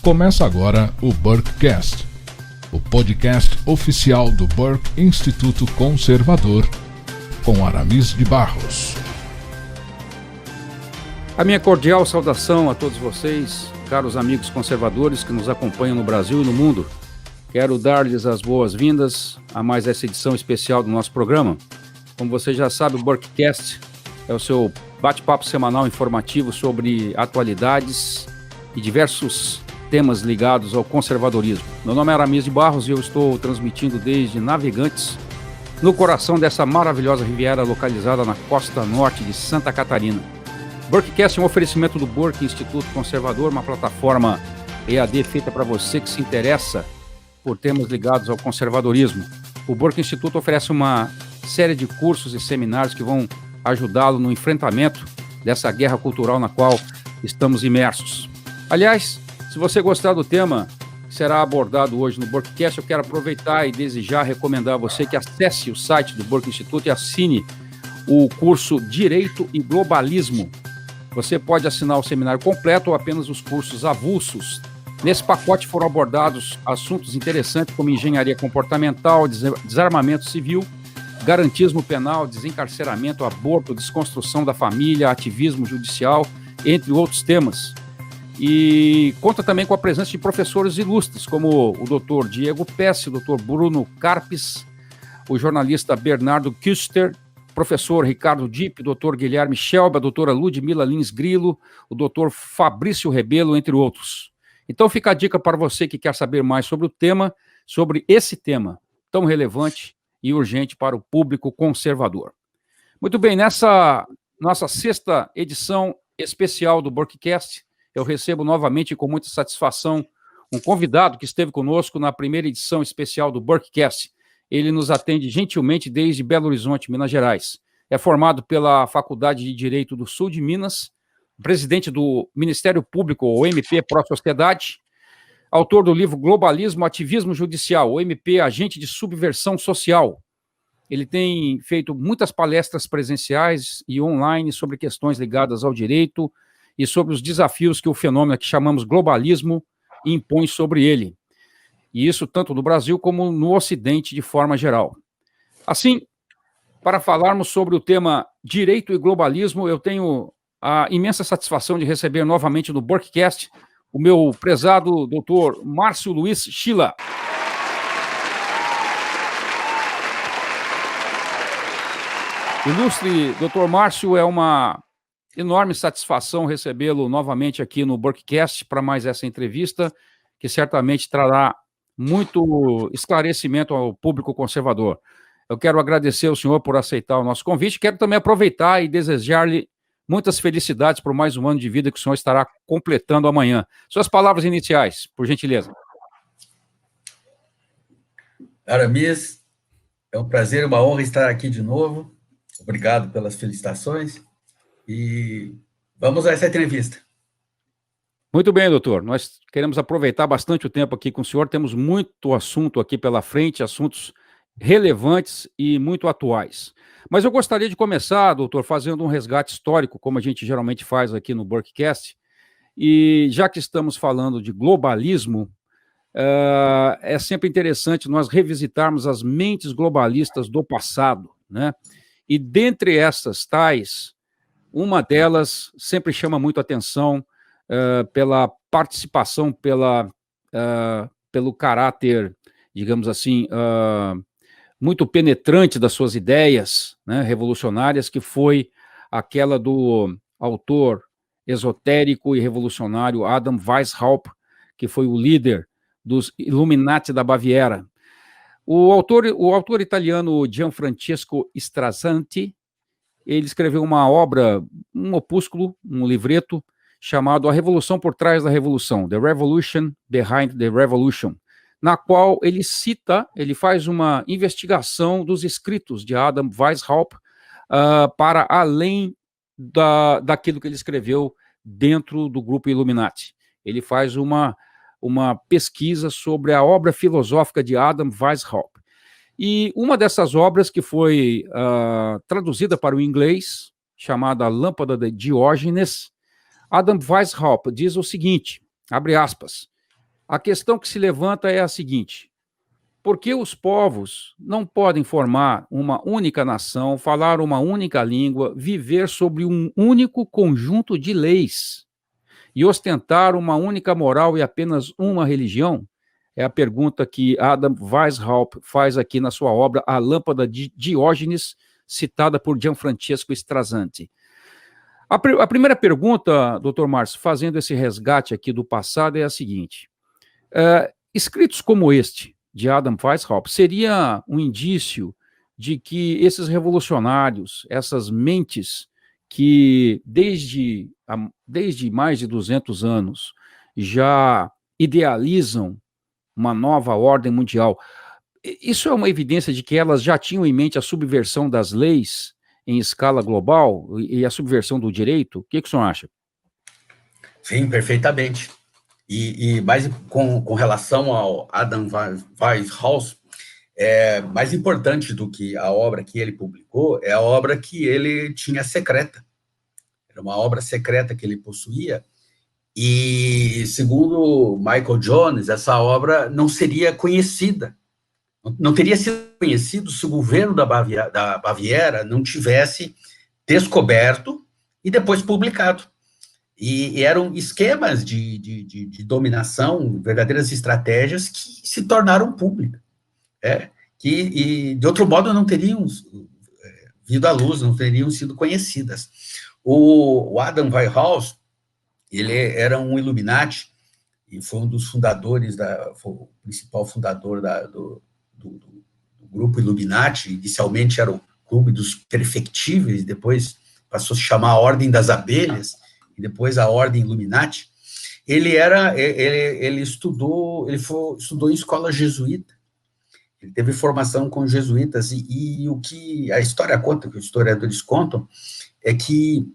Começa agora o Burkecast, o podcast oficial do Burke Instituto Conservador, com Aramis de Barros. A minha cordial saudação a todos vocês, caros amigos conservadores que nos acompanham no Brasil e no mundo. Quero dar-lhes as boas-vindas a mais essa edição especial do nosso programa. Como você já sabe, o Burkecast é o seu bate-papo semanal informativo sobre atualidades e diversos temas ligados ao conservadorismo. Meu nome é Aramis de Barros e eu estou transmitindo desde Navegantes, no coração dessa maravilhosa riviera localizada na costa norte de Santa Catarina. Burkecast é um oferecimento do Burke Instituto Conservador, uma plataforma EAD feita para você que se interessa por temas ligados ao conservadorismo. O Burke Instituto oferece uma série de cursos e seminários que vão ajudá-lo no enfrentamento dessa guerra cultural na qual estamos imersos. Aliás, se você gostar do tema que será abordado hoje no Burkecast, eu quero aproveitar e desejar recomendar a você que acesse o site do Burke Instituto e assine o curso Direito e Globalismo. Você pode assinar o seminário completo ou apenas os cursos avulsos. Nesse pacote foram abordados assuntos interessantes como engenharia comportamental, desarmamento civil, garantismo penal, desencarceramento, aborto, desconstrução da família, ativismo judicial, entre outros temas. E conta também com a presença de professores ilustres, como o Dr. Diego Pesce, o Dr. Bruno Carpes, o jornalista Bernardo Küster, professor Ricardo Dipp, Dr. Guilherme Schelbe, a doutora Ludmila Lins Grilo, o Dr. Fabrício Rebelo, entre outros. Então fica a dica para você que quer saber mais sobre o tema, sobre esse tema tão relevante e urgente para o público conservador. Muito bem, nessa nossa sexta edição especial do Burkecast, eu recebo novamente com muita satisfação um convidado que esteve conosco na primeira edição especial do Burkecast. Ele nos atende gentilmente desde Belo Horizonte, Minas Gerais. É formado pela Faculdade de Direito do Sul de Minas, presidente do Ministério Público, o MP Pró-Sociedade, autor do livro Globalismo, Ativismo Judicial, o MP Agente de Subversão Social. Ele tem feito muitas palestras presenciais e online sobre questões ligadas ao direito e sobre os desafios que o fenômeno que chamamos globalismo impõe sobre ele. E isso tanto no Brasil como no Ocidente de forma geral. Assim, para falarmos sobre o tema direito e globalismo, eu tenho a imensa satisfação de receber novamente no Burkecast o meu prezado doutor Márcio Luiz Schiller. Ilustre doutor Márcio, é uma enorme satisfação recebê-lo novamente aqui no Burkecast para mais essa entrevista, que certamente trará muito esclarecimento ao público conservador. Eu quero agradecer ao senhor por aceitar o nosso convite, quero também aproveitar e desejar-lhe muitas felicidades por mais um ano de vida que o senhor estará completando amanhã. Suas palavras iniciais, por gentileza. Aramis, é um prazer e uma honra estar aqui de novo. Obrigado pelas felicitações. E vamos a essa entrevista. Muito bem, doutor. Nós queremos aproveitar bastante o tempo aqui com o senhor. Temos muito assunto aqui pela frente, assuntos relevantes e muito atuais. Mas eu gostaria de começar, doutor, fazendo um resgate histórico, como a gente geralmente faz aqui no Burkecast. E já que estamos falando de globalismo, é sempre interessante nós revisitarmos as mentes globalistas do passado, né? E dentre essas tais, uma delas sempre chama muito atenção pela participação, pelo caráter, digamos assim, muito penetrante das suas ideias, né, revolucionárias, que foi aquela do autor esotérico e revolucionário Adam Weishaupt, que foi o líder dos Illuminati da Baviera. O autor italiano Gianfrancesco Strazzanti, ele escreveu uma obra, um opúsculo, um livreto, chamado A Revolução por Trás da Revolução, The Revolution Behind the Revolution, na qual ele faz uma investigação dos escritos de Adam Weishaupt para além daquilo que ele escreveu dentro do grupo Illuminati. Ele faz uma pesquisa sobre a obra filosófica de Adam Weishaupt. E uma dessas obras que foi traduzida para o inglês, chamada Lâmpada de Diógenes, Adam Weishaupt diz o seguinte, abre aspas, A questão que se levanta é a seguinte: por que os povos não podem formar uma única nação, falar uma única língua, viver sobre um único conjunto de leis e ostentar uma única moral e apenas uma religião? É a pergunta que Adam Weishaupt faz aqui na sua obra A Lâmpada de Diógenes, citada por Gianfrancesco Strasanti. A primeira pergunta, doutor Márcio, fazendo esse resgate aqui do passado, é a seguinte: escritos como este, de Adam Weishaupt, seria um indício de que esses revolucionários, essas mentes que desde mais de 200 anos já idealizam uma nova ordem mundial, isso é uma evidência de que elas já tinham em mente a subversão das leis em escala global e a subversão do direito? O que o senhor acha? Sim, perfeitamente. Mais com relação ao Adam Weishaupt, mais importante do que a obra que ele publicou é a obra que ele tinha secreta. Era uma obra secreta que ele possuía, e, segundo Michael Jones, essa obra não seria conhecida, não teria sido conhecido se o governo da Baviera não tivesse descoberto e depois publicado. E eram esquemas de dominação, verdadeiras estratégias que se tornaram públicas, que de outro modo não teriam vindo à luz, não teriam sido conhecidas. O Adam Weishaupt, ele era um Illuminati, e foi um dos fundadores, foi o principal fundador do grupo Illuminati. Inicialmente era o Clube dos Perfectíveis, depois passou a se chamar a Ordem das Abelhas, e depois a Ordem Illuminati. Ele estudou em escola jesuíta, ele teve formação com jesuítas, e o que a história conta, que os historiadores contam, é que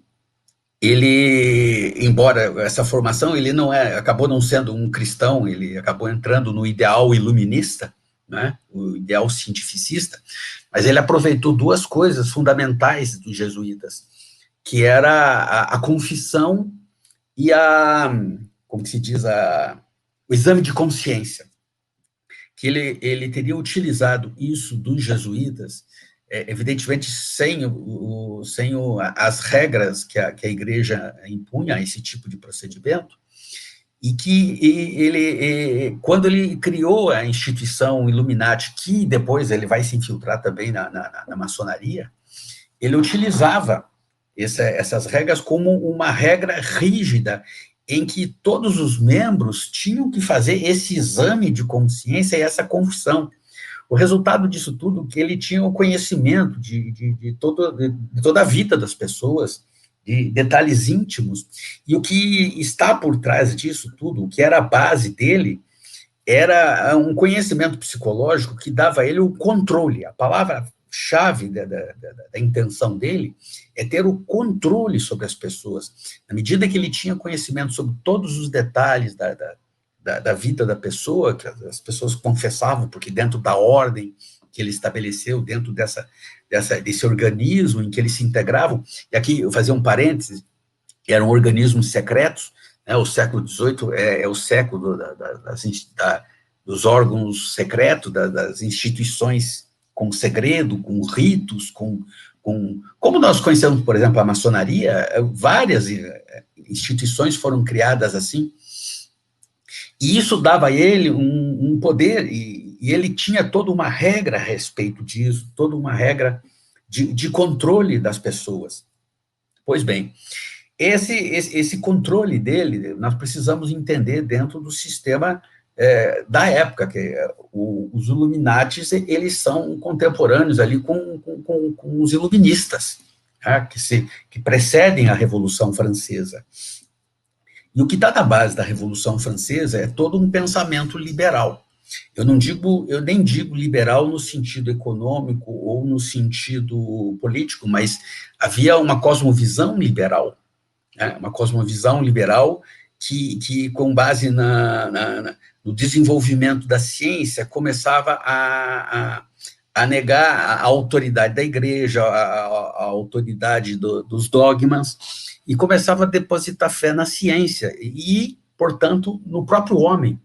ele, embora essa formação, ele acabou não sendo um cristão, ele acabou entrando no ideal iluminista, né, o ideal cientificista, mas ele aproveitou duas coisas fundamentais dos jesuítas, que era a confissão e como se diz, o exame de consciência, que ele teria utilizado isso dos jesuítas, evidentemente sem as regras que a igreja impunha a esse tipo de procedimento, e que ele, quando ele criou a instituição Illuminati, que depois ele vai se infiltrar também na maçonaria, ele utilizava essas regras como uma regra rígida, em que todos os membros tinham que fazer esse exame de consciência e essa confissão. O resultado disso tudo é que ele tinha o conhecimento de toda a vida das pessoas, de detalhes íntimos, e o que está por trás disso tudo, o que era a base dele, era um conhecimento psicológico que dava a ele o controle. A palavra-chave da intenção dele é ter o controle sobre as pessoas. Na medida que ele tinha conhecimento sobre todos os detalhes da vida da pessoa, que as pessoas confessavam, porque dentro da ordem que ele estabeleceu, dentro desse organismo em que eles se integravam, e aqui eu fazia um parênteses, eram organismos secretos, né, o século XVIII é o século dos órgãos secretos, das instituições com segredo, com ritos, como nós conhecemos, por exemplo, a maçonaria, várias instituições foram criadas assim, e isso dava a ele um poder, e ele tinha toda uma regra a respeito disso, toda uma regra de controle das pessoas. Pois bem, esse controle dele, nós precisamos entender dentro do sistema da época, que os Illuminatis, eles são contemporâneos ali com os iluministas, tá? que precedem a Revolução Francesa. E o que está na base da Revolução Francesa é todo um pensamento liberal. Eu nem digo liberal no sentido econômico ou no sentido político, mas havia uma cosmovisão liberal, né? Uma cosmovisão liberal que com base no desenvolvimento da ciência, começava a negar a autoridade da igreja, a autoridade dos dogmas, e começava a depositar fé na ciência e, portanto, no próprio homem.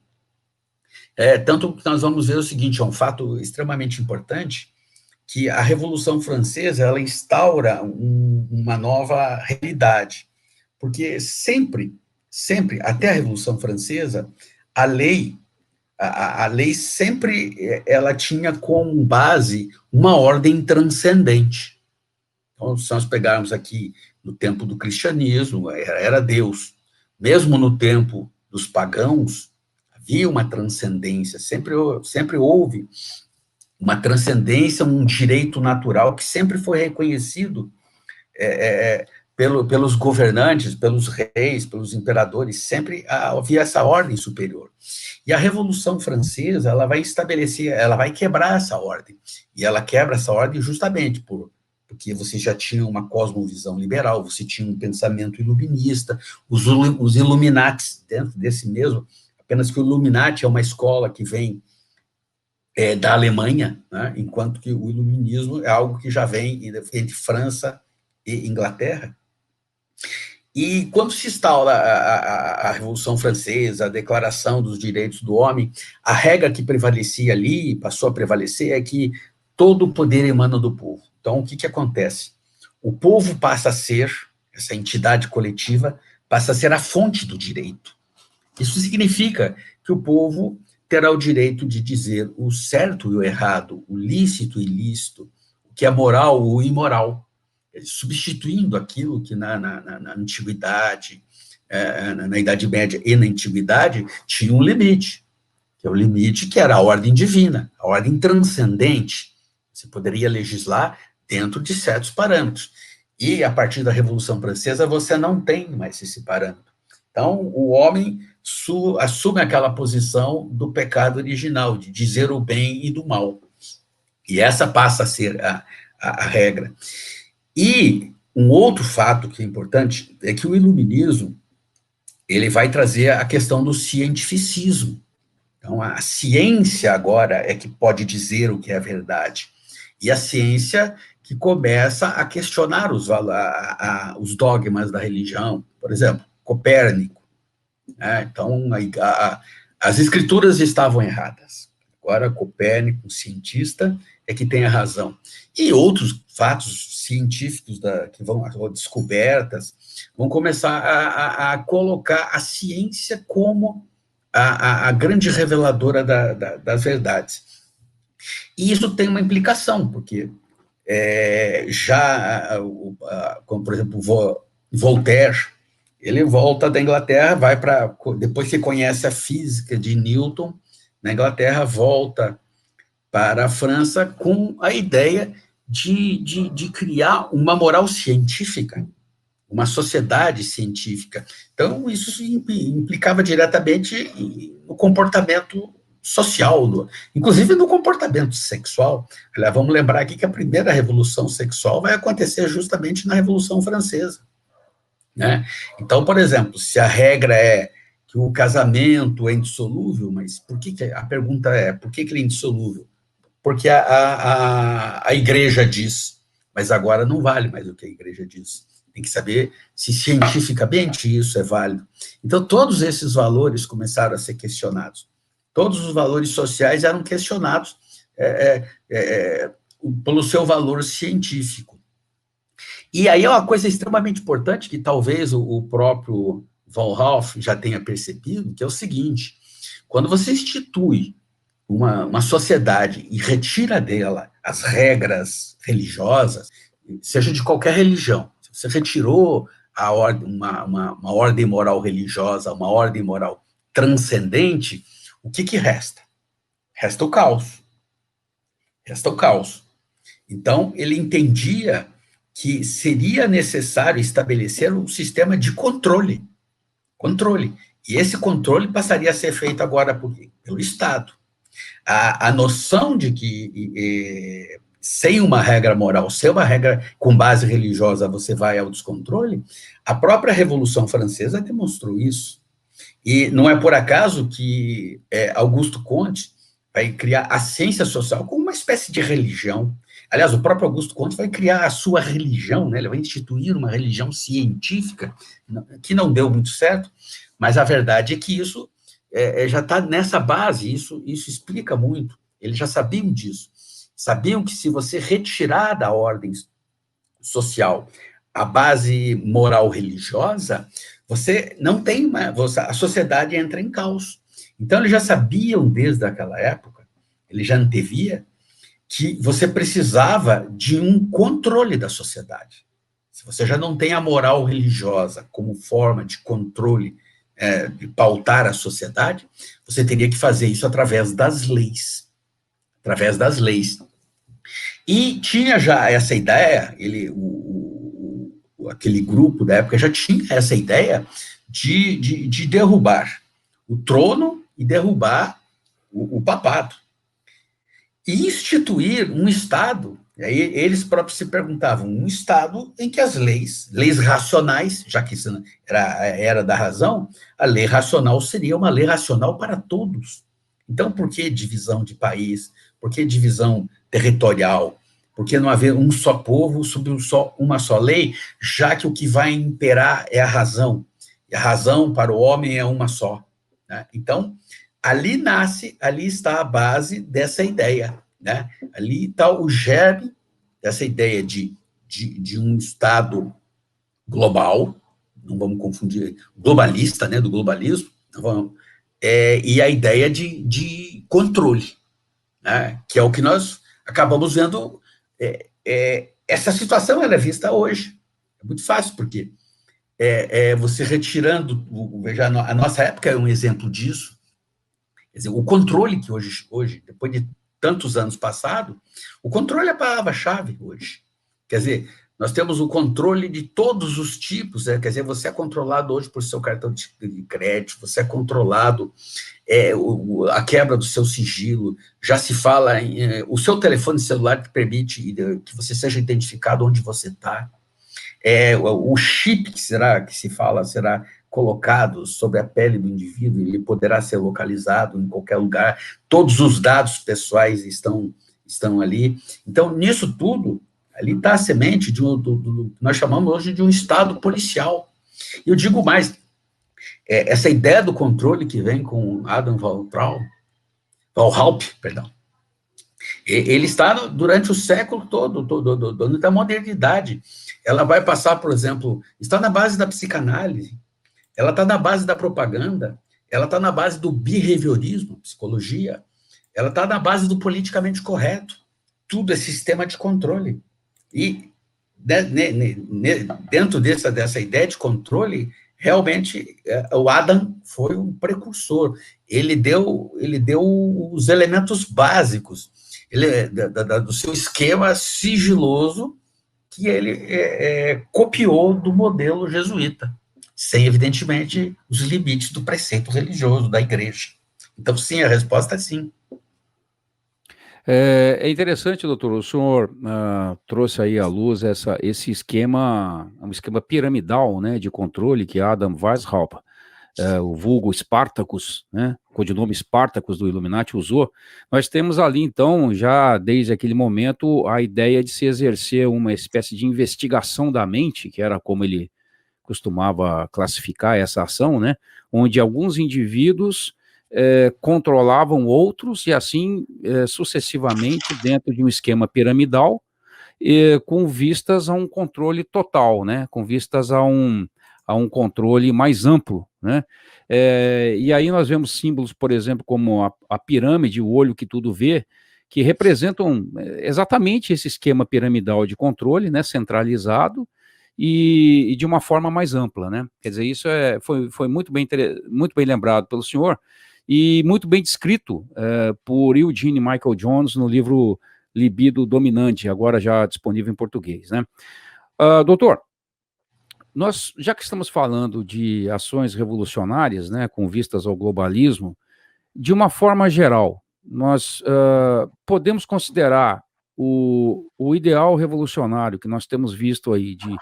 Tanto que nós vamos ver o seguinte, é um fato extremamente importante, que a Revolução Francesa, ela instaura uma nova realidade, porque sempre, até a Revolução Francesa, a lei sempre, ela tinha como base uma ordem transcendente. Então, se nós pegarmos aqui no tempo do cristianismo, era Deus. Mesmo no tempo dos pagãos, havia uma transcendência, sempre houve uma transcendência, um direito natural que sempre foi reconhecido pelos governantes, pelos reis, pelos imperadores, sempre havia essa ordem superior. E a Revolução Francesa, ela vai estabelecer, ela vai quebrar essa ordem. E ela quebra essa ordem justamente porque você já tinha uma cosmovisão liberal, você tinha um pensamento iluminista, os Illuminatis, dentro desse mesmo, apenas que o Illuminati é uma escola que vem da Alemanha, né, enquanto que o iluminismo é algo que já vem entre França e Inglaterra. E quando se instaura a Revolução Francesa, a Declaração dos Direitos do Homem, a regra que prevalecia ali, passou a prevalecer, é que todo o poder emana do povo. Então, o que acontece? O povo passa a ser, essa entidade coletiva, passa a ser a fonte do direito. Isso significa que o povo terá o direito de dizer o certo e o errado, o lícito e o ilícito, o que é moral ou imoral, substituindo aquilo que na antiguidade, na Idade Média e na antiguidade, tinha um limite, que é o limite que era a ordem divina, a ordem transcendente. Você poderia legislar dentro de certos parâmetros. E, a partir da Revolução Francesa, você não tem mais esse parâmetro. Então, o homem assume aquela posição do pecado original, de dizer o bem e do mal. E essa passa a ser a regra. E um outro fato que é importante é que o iluminismo, ele vai trazer a questão do cientificismo. Então, a ciência agora é que pode dizer o que é a verdade. E a ciência que começa a questionar os dogmas da religião. Por exemplo, Copérnico. Então, as escrituras estavam erradas. Agora, Copérnico, cientista, é que tem a razão. E outros fatos científicos que vão, descobertas, vão começar a colocar a ciência como a grande reveladora das verdades. E isso tem uma implicação, porque como, por exemplo, Voltaire, ele volta da Inglaterra, depois que conhece a física de Newton, na Inglaterra, volta para a França com a ideia de criar uma moral científica, uma sociedade científica. Então, isso implicava diretamente no comportamento social, inclusive no comportamento sexual. Vamos lembrar aqui que a primeira revolução sexual vai acontecer justamente na Revolução Francesa. Né? Então, por exemplo, se a regra é que o casamento é indissolúvel, mas a pergunta é, por que ele é indissolúvel? Porque a igreja diz, mas agora não vale mais o que a igreja diz. Tem que saber se cientificamente isso é válido. Então, todos esses valores começaram a ser questionados. Todos os valores sociais eram questionados pelo seu valor científico. E aí é uma coisa extremamente importante, que talvez o próprio Von Rauf já tenha percebido, que é o seguinte: quando você institui uma sociedade e retira dela as regras religiosas, seja de qualquer religião, você retirou uma ordem moral religiosa, uma ordem moral transcendente, o que resta? Resta o caos. Resta o caos. Então, ele entendia que seria necessário estabelecer um sistema de controle. E esse controle passaria a ser feito agora pelo Estado. A noção de que sem uma regra moral, sem uma regra com base religiosa, você vai ao descontrole, a própria Revolução Francesa demonstrou isso. E não é por acaso que Auguste Comte vai criar a ciência social como uma espécie de religião. Aliás, o próprio Auguste Comte vai criar a sua religião, né? Ele vai instituir uma religião científica, que não deu muito certo, mas a verdade é que isso já está nessa base, isso explica muito. Eles já sabiam disso. Sabiam que se você retirar da ordem social a base moral religiosa, você não tem mais, a sociedade entra em caos. Então, eles já sabiam desde aquela época, ele já antevia, que você precisava de um controle da sociedade. Se você já não tem a moral religiosa como forma de controle, de pautar a sociedade, você teria que fazer isso através das leis. Através das leis. E tinha já essa ideia, aquele grupo da época já tinha essa ideia de derrubar o trono e derrubar o papado. E instituir um Estado, aí eles próprios se perguntavam, um Estado em que as leis racionais, já que isso era da razão, a lei racional seria uma lei racional para todos. Então, por que divisão de país? Por que divisão territorial? Por que não haver um só povo sob uma só lei, já que o que vai imperar é a razão? E a razão para o homem é uma só. Né? Então, ali está a base dessa ideia. Né? Ali está o germe dessa ideia de um Estado global, não vamos confundir, globalista, né, do globalismo, e a ideia de controle, né, que é o que nós acabamos vendo. Essa situação ela é vista hoje. É muito fácil, porque você retirando, veja, a nossa época é um exemplo disso. Quer dizer, o controle que hoje, depois de tantos anos passados, o controle é a palavra-chave hoje. Quer dizer, nós temos o controle de todos os tipos, quer dizer, você é controlado hoje por seu cartão de crédito, você é controlado, a quebra do seu sigilo, já se fala, o seu telefone celular que permite que você seja identificado onde você está, o chip que se fala será colocado sobre a pele do indivíduo, ele poderá ser localizado em qualquer lugar, todos os dados pessoais estão ali. Então, nisso tudo, ali está a semente nós chamamos hoje de um Estado policial. E eu digo mais, essa ideia do controle que vem com Adam Walhaupt, ele está durante o século todo da modernidade. Ela vai passar, por exemplo, está na base da psicanálise, ela está na base da propaganda, ela está na base do behaviorismo, psicologia, ela está na base do politicamente correto. Tudo é sistema de controle. E dentro dessa ideia de controle, realmente, o Adam foi um precursor. Ele deu os elementos básicos do seu esquema sigiloso, que ele copiou do modelo jesuíta, sem, evidentemente, os limites do preceito religioso da igreja. Então, sim, a resposta é sim. É interessante, doutor, o senhor trouxe aí à luz esse esquema, um esquema piramidal, né, de controle que Adam Weishaupt, o vulgo Spartacus, né, codinome Spartacus do Illuminati usou. Nós temos ali, então, já desde aquele momento, a ideia de se exercer uma espécie de investigação da mente, que era como ele costumava classificar essa ação, né, onde alguns indivíduos controlavam outros e assim sucessivamente dentro de um esquema piramidal, com vistas a um controle total, né, com vistas a um controle mais amplo, né, e aí nós vemos símbolos, por exemplo, como a pirâmide, o olho que tudo vê, que representam exatamente esse esquema piramidal de controle, né, centralizado, e de uma forma mais ampla, né? Quer dizer, isso foi muito bem lembrado pelo senhor e muito bem descrito por Eugene Michael Jones no livro Libido Dominante, agora já disponível em português, né? Doutor, nós, já que estamos falando de ações revolucionárias, né, com vistas ao globalismo, de uma forma geral, nós podemos considerar o ideal revolucionário que nós temos visto aí de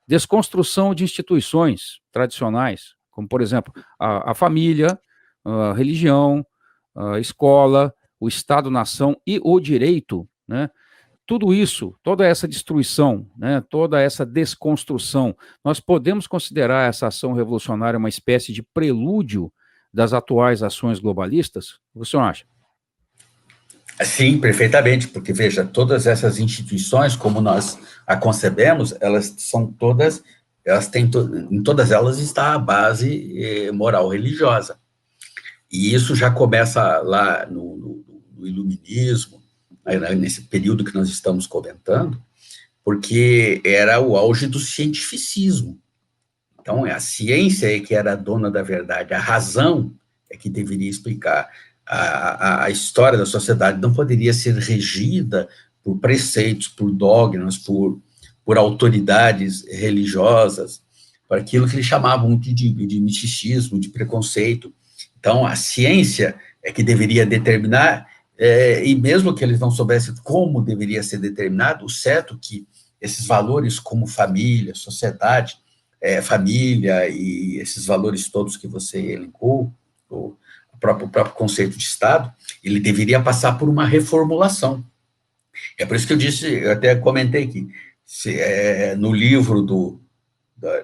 desconstrução de instituições tradicionais, como, por exemplo, a família, a religião, a escola, o Estado-nação e o direito, né? Tudo isso, toda essa destruição, né, toda essa desconstrução, nós podemos considerar essa ação revolucionária uma espécie de prelúdio das atuais ações globalistas? O que o senhor acha? Sim, perfeitamente, porque, veja, todas essas instituições, como nós a concebemos, elas são todas, em todas elas está a base moral religiosa. E isso já começa lá no Iluminismo, nesse período que nós estamos comentando, porque era o auge do cientificismo. Então, a ciência é que era a dona da verdade, a razão é que deveria explicar. A história da sociedade não poderia ser regida por preceitos, por dogmas, por autoridades religiosas, por aquilo que eles chamavam de misticismo, de preconceito. Então, a ciência é que deveria determinar, e mesmo que eles não soubessem como deveria ser determinado, o certo é que esses valores como família, sociedade, família e esses valores todos que você elencou, o próprio conceito de Estado, ele deveria passar por uma reformulação. É por isso que eu até comentei aqui, no livro do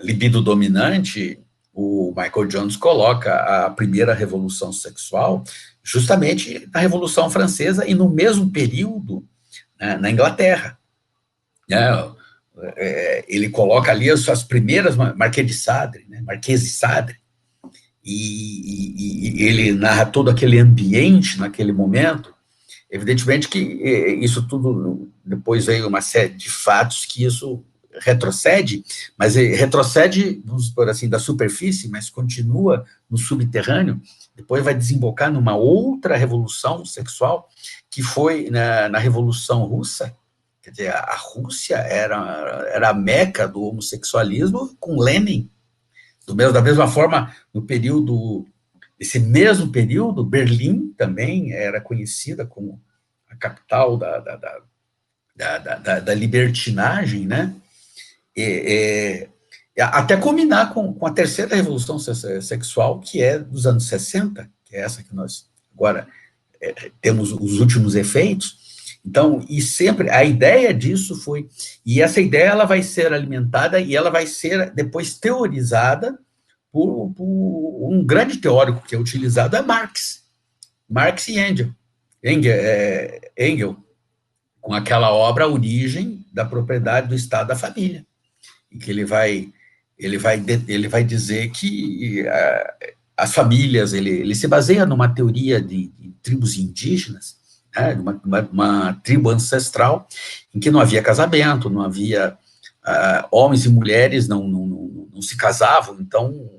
Libido Dominante, o Michael Jones coloca a primeira revolução sexual justamente na Revolução Francesa e no mesmo período, né, na Inglaterra. Ele coloca ali as suas primeiras, Marquês de Sade, e ele narra todo aquele ambiente naquele momento. Evidentemente que isso tudo, depois veio uma série de fatos que isso retrocede, mas retrocede, vamos por assim, da superfície, mas continua no subterrâneo, depois vai desembocar numa outra revolução sexual, que foi na Revolução Russa. Quer dizer, a Rússia era a meca do homossexualismo com Lenin. Da mesma forma, nesse mesmo período, Berlim também era conhecida como a capital da libertinagem, né? Até culminar com a terceira revolução sexual, que é dos anos 60, que é essa que nós agora temos os últimos efeitos. Então, e sempre, a ideia disso foi, e essa ideia ela vai ser alimentada e ela vai ser depois teorizada por um grande teórico que é utilizado, é Marx e Engels, com aquela obra A Origem da Propriedade do Estado da Família, em que ele vai dizer que as famílias, ele se baseia numa teoria de tribos indígenas, uma tribo ancestral, em que não havia casamento, não havia homens e mulheres não se casavam, então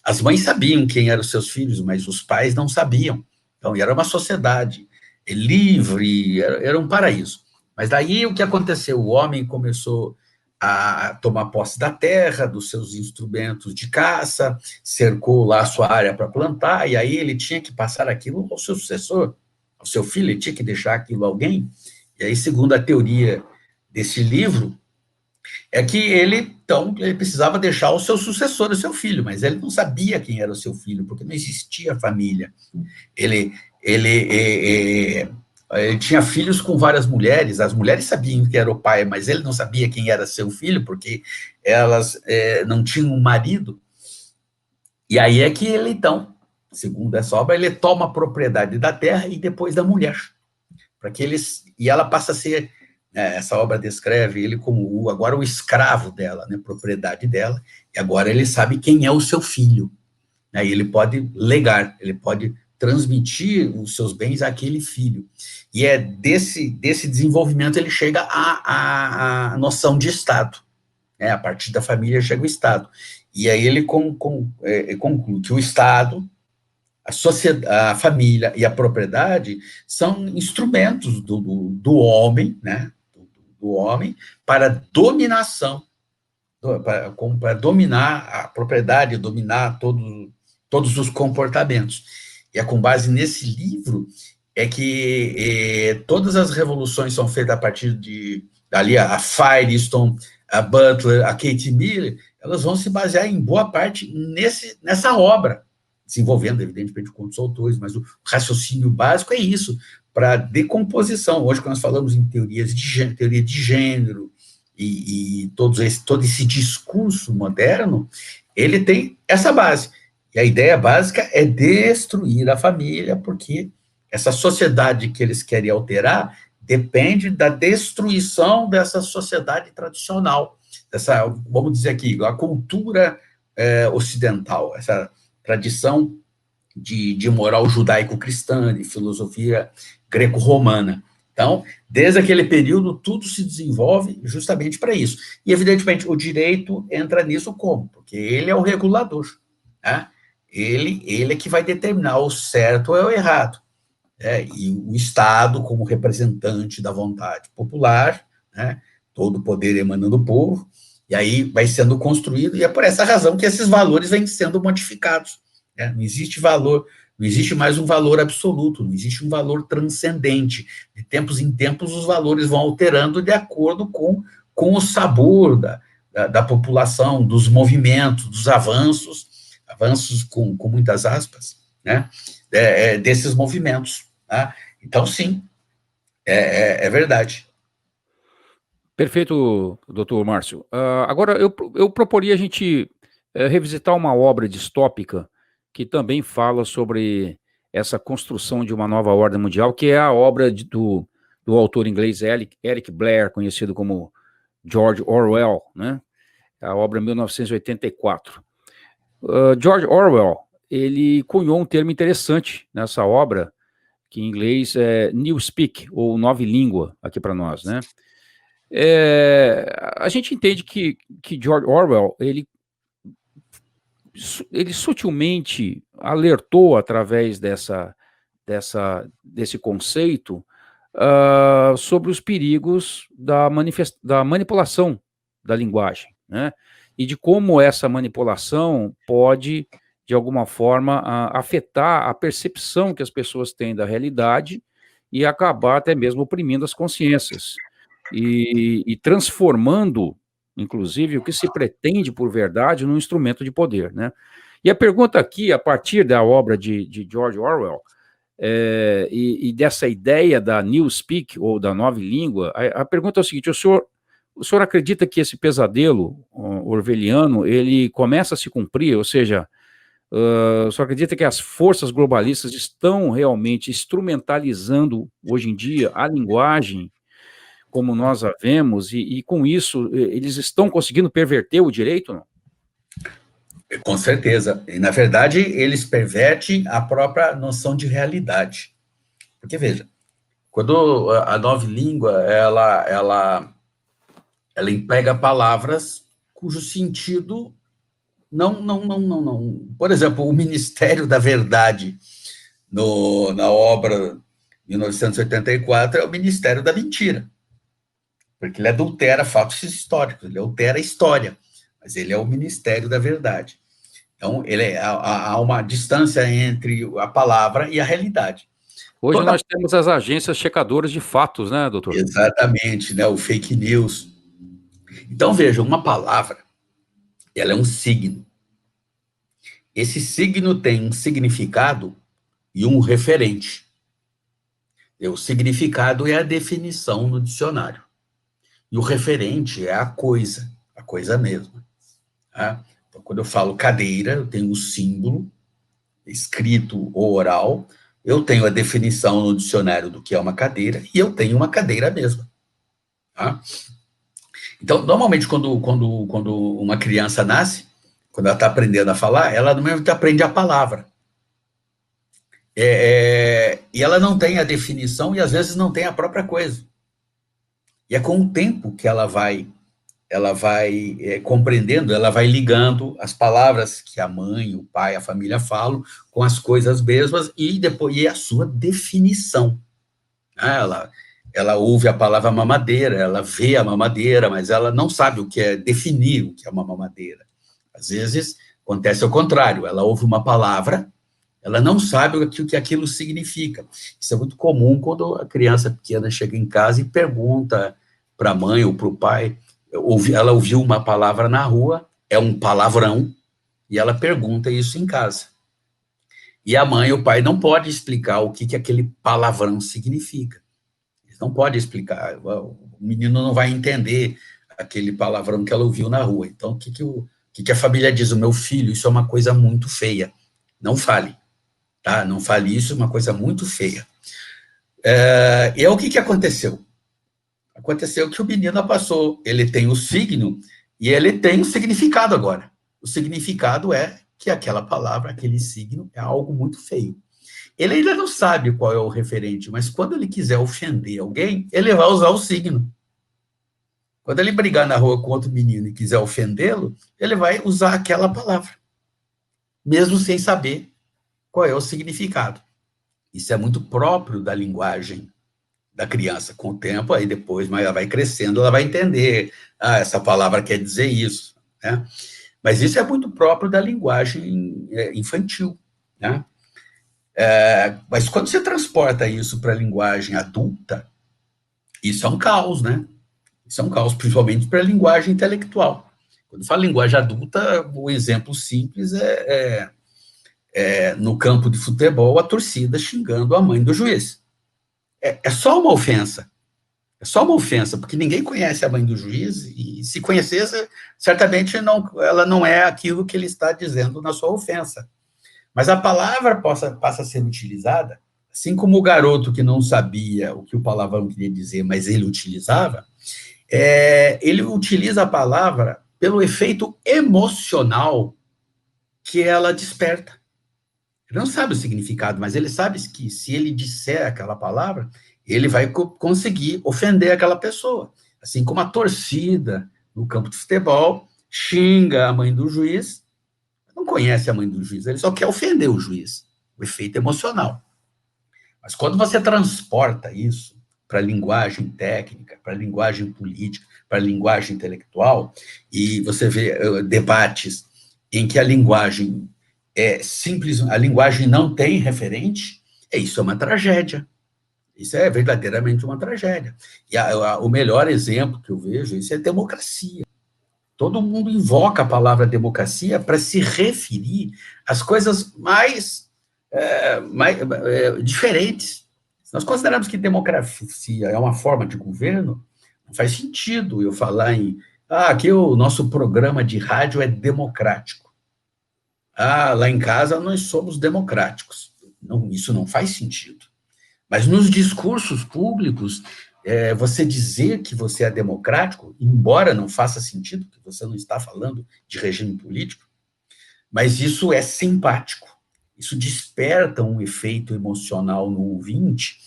as mães sabiam quem eram os seus filhos, mas os pais não sabiam. Então, era uma sociedade livre, era um paraíso. Mas daí o que aconteceu? O homem começou a tomar posse da terra, dos seus instrumentos de caça, cercou lá a sua área para plantar, e aí ele tinha que passar aquilo ao seu sucessor, ao seu filho, ele tinha que deixar aquilo a alguém. E aí, segundo a teoria desse livro, é que ele precisava deixar o seu sucessor, o seu filho, mas ele não sabia quem era o seu filho, porque não existia família. Ele tinha filhos com várias mulheres, as mulheres sabiam que era o pai, mas ele não sabia quem era seu filho, porque elas não tinham um marido. E aí é que ele, então, segundo essa obra, ele toma a propriedade da terra e depois da mulher, e ela passa a ser, essa obra descreve ele como agora o escravo dela, né, propriedade dela, e agora ele sabe quem é o seu filho, né, e ele pode legar, ele pode transmitir os seus bens àquele filho, e desse desenvolvimento ele chega à noção de Estado, né, a partir da família chega o Estado, e aí ele conclui que o Estado, a família e a propriedade são instrumentos do homem, né, do homem, para dominação, para dominar a propriedade, dominar todos os comportamentos. E é com base nesse livro que todas as revoluções são feitas a partir ali a Firestone, a Butler, a Kate Miller, elas vão se basear em boa parte nessa obra, desenvolvendo, evidentemente, contos autores, mas o raciocínio básico é isso, para decomposição. Hoje, quando nós falamos em teoria de gênero, e todo esse discurso moderno, ele tem essa base. E a ideia básica é destruir a família, porque essa sociedade que eles querem alterar depende da destruição dessa sociedade tradicional, dessa, vamos dizer aqui, a cultura ocidental, essa tradição de moral judaico-cristã, de filosofia greco-romana. Então, desde aquele período, tudo se desenvolve justamente para isso. E, evidentemente, o direito entra nisso como? Porque ele é o regulador, né? Ele é que vai determinar o certo ou o errado. E o Estado, como representante da vontade popular, né? Todo o poder emanando do povo, e aí vai sendo construído, e é por essa razão que esses valores vêm sendo modificados. Né? Não existe valor, não existe mais um valor absoluto, não existe um valor transcendente. De tempos em tempos, os valores vão alterando de acordo com o sabor da população, dos movimentos, dos avanços com muitas aspas, né? Desses movimentos. Tá? Então, sim, é verdade. Perfeito, doutor Márcio. Agora, eu proporia a gente revisitar uma obra distópica que também fala sobre essa construção de uma nova ordem mundial, que é a obra do autor inglês Eric Blair, conhecido como George Orwell, né? A obra 1984. George Orwell, ele cunhou um termo interessante nessa obra, que em inglês é Newspeak, ou nova língua, aqui para nós, né? A gente entende que George Orwell, ele sutilmente alertou através desse conceito sobre os perigos da manipulação da linguagem, né? E de como essa manipulação pode, de alguma forma, afetar a percepção que as pessoas têm da realidade e acabar até mesmo oprimindo as consciências e transformando, inclusive, o que se pretende por verdade num instrumento de poder, né? E a pergunta aqui, a partir da obra de George Orwell, e dessa ideia da Newspeak, ou da nova língua, a pergunta é o seguinte: o senhor acredita que esse pesadelo orwelliano, ele começa a se cumprir? Ou seja, o senhor acredita que as forças globalistas estão realmente instrumentalizando, hoje em dia, a linguagem como nós a vemos, e com isso, eles estão conseguindo perverter o direito, não? Com certeza. E, na verdade, eles pervertem a própria noção de realidade. Porque, veja, quando a nova língua, ela emprega palavras cujo sentido não. Por exemplo, o Ministério da Verdade, na obra 1984, é o Ministério da Mentira. Porque ele adultera fatos históricos, ele altera a história, mas ele é o Ministério da Verdade. Então, há uma distância entre a palavra e a realidade. Hoje nós temos as agências checadoras de fatos, né, doutor? Exatamente, né, o fake news. Então, veja, uma palavra, ela é um signo. Esse signo tem um significado e um referente. O significado é a definição no dicionário. E o referente é a coisa mesma. Tá? Então, quando eu falo cadeira, eu tenho o símbolo, escrito ou oral, eu tenho a definição no dicionário do que é uma cadeira, e eu tenho uma cadeira mesma. Tá? Então, normalmente, quando uma criança nasce, quando ela está aprendendo a falar, ela no mesmo tempo aprende a palavra. E ela não tem a definição, e às vezes não tem a própria coisa. E é com o tempo que ela vai compreendendo, ela vai ligando as palavras que a mãe, o pai, a família falam com as coisas mesmas e depois a sua definição. Ela ouve a palavra mamadeira, ela vê a mamadeira, mas ela não sabe o que é definir o que é uma mamadeira. Às vezes acontece ao contrário, ela ouve uma palavra, ela não sabe o que aquilo significa. Isso é muito comum quando a criança pequena chega em casa e pergunta para a mãe ou para o pai. Ela ouviu uma palavra na rua, é um palavrão, e ela pergunta isso em casa. E a mãe e o pai não podem explicar o que aquele palavrão significa. Eles não podem explicar. O menino não vai entender aquele palavrão que ela ouviu na rua. Então, o que a família diz? O meu filho, isso é uma coisa muito feia. Não fale, tá? Não fale isso, é uma coisa muito feia. E o que aconteceu? Aconteceu que o menino passou, ele tem o signo e ele tem o significado agora. O significado é que aquela palavra, aquele signo, é algo muito feio. Ele ainda não sabe qual é o referente, mas quando ele quiser ofender alguém, ele vai usar o signo. Quando ele brigar na rua com outro menino e quiser ofendê-lo, ele vai usar aquela palavra, mesmo sem saber qual é o significado. Isso é muito próprio da linguagem da criança. Com o tempo, aí depois, mas ela vai crescendo, ela vai entender, essa palavra quer dizer isso, né? Mas isso é muito próprio da linguagem infantil, né? Mas quando você transporta isso para a linguagem adulta, isso é um caos, né? Isso é um caos, principalmente para a linguagem intelectual. Quando fala linguagem adulta, o exemplo simples no campo de futebol, a torcida xingando a mãe do juiz. É só uma ofensa. É só uma ofensa, porque ninguém conhece a mãe do juiz, e se conhecesse, certamente ela não é aquilo que ele está dizendo na sua ofensa. Mas a palavra passa a ser utilizada, assim como o garoto que não sabia o que o palavrão queria dizer, mas ele utilizava, ele utiliza a palavra pelo efeito emocional que ela desperta. Ele não sabe o significado, mas ele sabe que se ele disser aquela palavra, ele vai conseguir ofender aquela pessoa. Assim como a torcida no campo de futebol xinga a mãe do juiz, não conhece a mãe do juiz, ele só quer ofender o juiz, o efeito emocional. Mas quando você transporta isso para a linguagem técnica, para a linguagem política, para a linguagem intelectual, e você vê debates em que a linguagem é simples, a linguagem não tem referente, isso é uma tragédia. Isso é verdadeiramente uma tragédia. E o melhor exemplo que eu vejo, isso é democracia. Todo mundo invoca a palavra democracia para se referir às coisas mais diferentes. Se nós considerarmos que democracia é uma forma de governo, não faz sentido eu falar aqui o nosso programa de rádio é democrático. Lá em casa nós somos democráticos. Não, isso não faz sentido. Mas nos discursos públicos, você dizer que você é democrático, embora não faça sentido, que você não está falando de regime político, mas isso é simpático. Isso desperta um efeito emocional no ouvinte,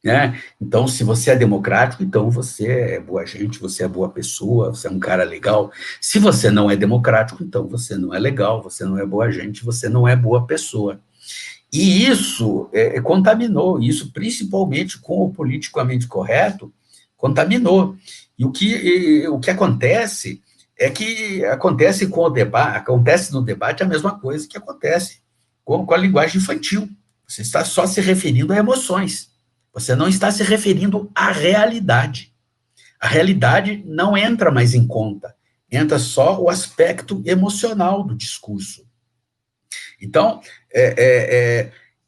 né? Então, se você é democrático, então você é boa gente, você é boa pessoa, você é um cara legal. Se você não é democrático, então você não é legal, você não é boa gente, você não é boa pessoa. E isso contaminou, isso principalmente com o politicamente correto, contaminou. E o que acontece é que acontece com o debate, acontece no debate a mesma coisa que acontece com a linguagem infantil. Você está só se referindo a emoções. Você não está se referindo à realidade. A realidade não entra mais em conta. Entra só o aspecto emocional do discurso. Então,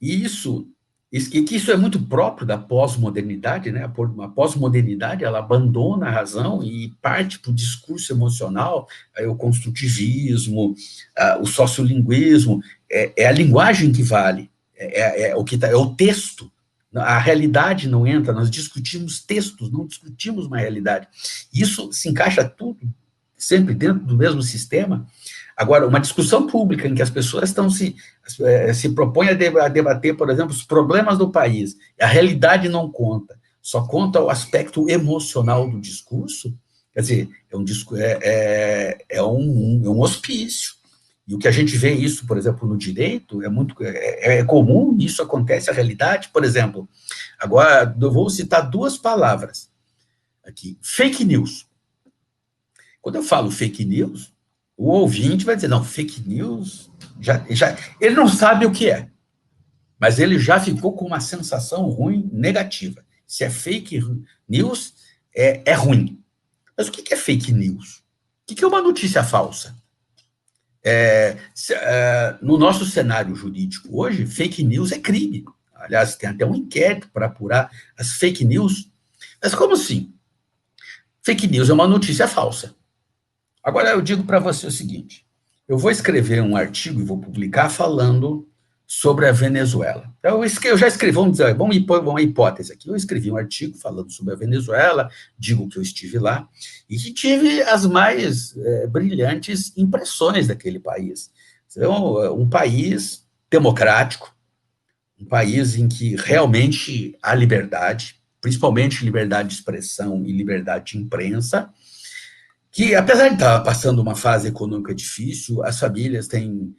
isso é muito próprio da pós-modernidade, né? A pós-modernidade, ela abandona a razão e parte para o discurso emocional, o construtivismo, o sociolinguismo, é a linguagem que vale, é o texto. A realidade não entra, nós discutimos textos, não discutimos uma realidade. Isso se encaixa tudo sempre dentro do mesmo sistema. Agora, uma discussão pública em que as pessoas estão se propõem a debater, por exemplo, os problemas do país, a realidade não conta, só conta o aspecto emocional do discurso, quer dizer, é um hospício. E o que a gente vê isso, por exemplo, no direito, é comum, isso acontece, a realidade, por exemplo, agora eu vou citar duas palavras aqui, fake news. Quando eu falo fake news, o ouvinte vai dizer, não, fake news, ele não sabe o que é, mas ele já ficou com uma sensação ruim, negativa. Se é fake news, é ruim. Mas o que é fake news? O que é uma notícia falsa? No nosso cenário jurídico hoje, fake news é crime. Aliás, tem até um inquérito para apurar as fake news. Mas como assim? Fake news é uma notícia falsa. Agora, eu digo para você o seguinte, eu vou escrever um artigo e vou publicar falando sobre a Venezuela. Então, eu já escrevi, vamos impor uma hipótese aqui. Eu escrevi um artigo falando sobre a Venezuela, digo que eu estive lá, e que tive as mais brilhantes impressões daquele país. Então, um país democrático, um país em que realmente há liberdade, principalmente liberdade de expressão e liberdade de imprensa, que, apesar de estar passando uma fase econômica difícil, as famílias têm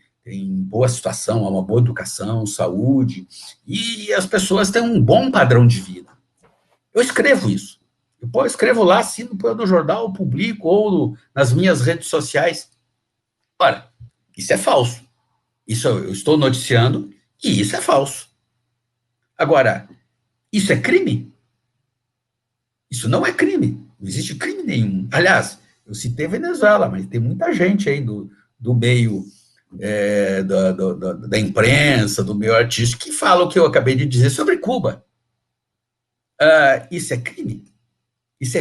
boa situação, há uma boa educação, saúde, e as pessoas têm um bom padrão de vida. Eu escrevo isso. Depois escrevo lá, assino no jornal, publico, ou nas minhas redes sociais. Ora, isso é falso. Isso eu estou noticiando, e isso é falso. Agora, isso é crime? Isso não é crime. Não existe crime nenhum. Aliás, eu citei Venezuela, mas tem muita gente aí do meio da imprensa, do meio artístico, que fala o que eu acabei de dizer sobre Cuba. Isso é crime? Isso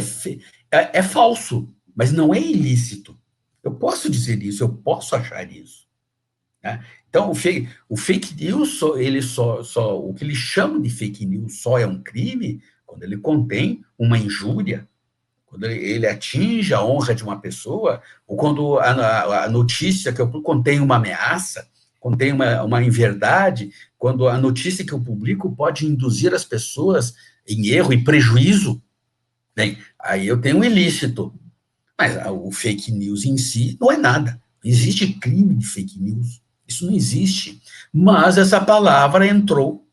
é falso, mas não é ilícito. Eu posso dizer isso, eu posso achar isso. Né? Então, o fake news, o que eles chamam de fake news só é um crime quando ele contém uma injúria, quando ele atinge a honra de uma pessoa, ou quando a notícia que eu contém uma ameaça, contém uma inverdade, quando a notícia que eu publico pode induzir as pessoas em erro e prejuízo, bem, aí eu tenho um ilícito. Mas o fake news em si não é nada. Não existe crime de fake news. Isso não existe. Mas essa palavra entrou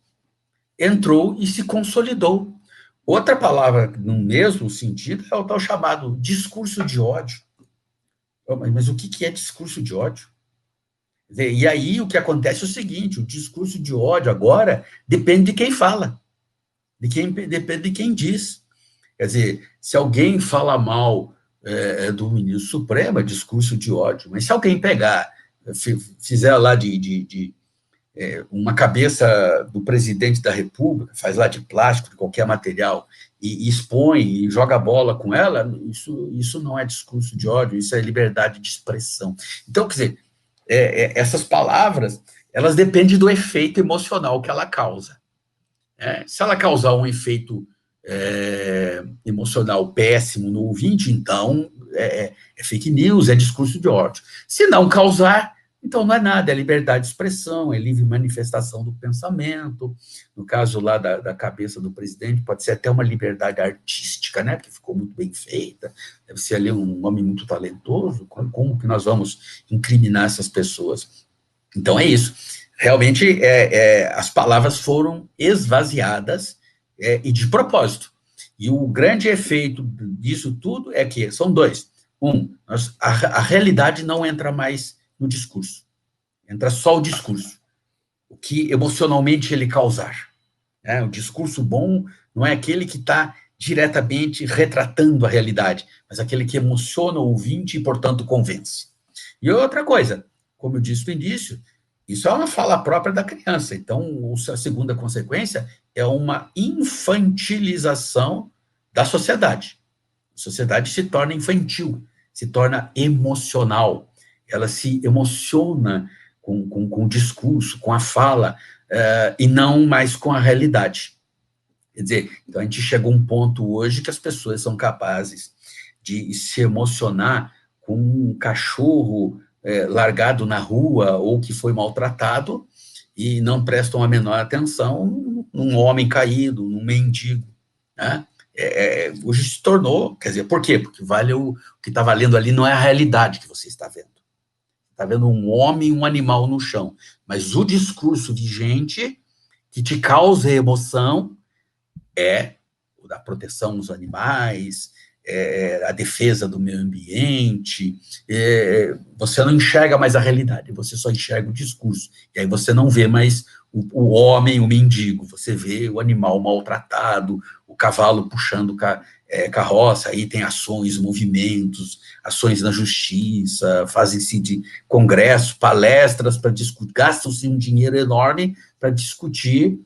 e se consolidou. Outra palavra, no mesmo sentido, é o tal chamado discurso de ódio. Mas o que é discurso de ódio? E aí o que acontece é o seguinte, o discurso de ódio agora depende de quem fala, depende de quem diz. Quer dizer, se alguém fala mal do ministro Supremo, é discurso de ódio. Mas se alguém pegar, fizer lá uma cabeça do presidente da República, faz lá de plástico, de qualquer material, e expõe e joga bola com ela, isso não é discurso de ódio, isso é liberdade de expressão. Então, quer dizer, essas palavras, elas dependem do efeito emocional que ela causa. Se ela causar um efeito emocional péssimo no ouvinte, então é fake news, é discurso de ódio. Se não causar, então não é nada, é liberdade de expressão, é livre manifestação do pensamento. No caso lá da cabeça do presidente, pode ser até uma liberdade artística, né, porque ficou muito bem feita, deve ser ali um homem muito talentoso, como que nós vamos incriminar essas pessoas? Então é isso, realmente as palavras foram esvaziadas e de propósito. E o grande efeito disso tudo é que são dois. A realidade não entra mais no discurso. Entra só o discurso. O que emocionalmente ele causar. O discurso bom não é aquele que está diretamente retratando a realidade, mas aquele que emociona o ouvinte e, portanto, convence. E outra coisa, como eu disse no início, isso é uma fala própria da criança. Então, a segunda consequência é uma infantilização da sociedade. A sociedade se torna infantil, se torna emocional. Ela se emociona com o discurso, com a fala, e não mais com a realidade. Quer dizer, então a gente chegou a um ponto hoje que as pessoas são capazes de se emocionar com um cachorro largado na rua ou que foi maltratado e não prestam a menor atenção num homem caído, num mendigo, né? Hoje se tornou, quer dizer, por quê? Porque o que está valendo ali não é a realidade que você está vendo. Está vendo um homem e um animal no chão. Mas o discurso vigente que te causa emoção é o da proteção dos animais, a defesa do meio ambiente. Você não enxerga mais a realidade, você só enxerga o discurso. E aí você não vê mais o homem, o mendigo, você vê o animal maltratado, o cavalo puxando carroça, aí tem ações, movimentos, ações na justiça, fazem-se de congressos, palestras para discutir, gastam-se um dinheiro enorme para discutir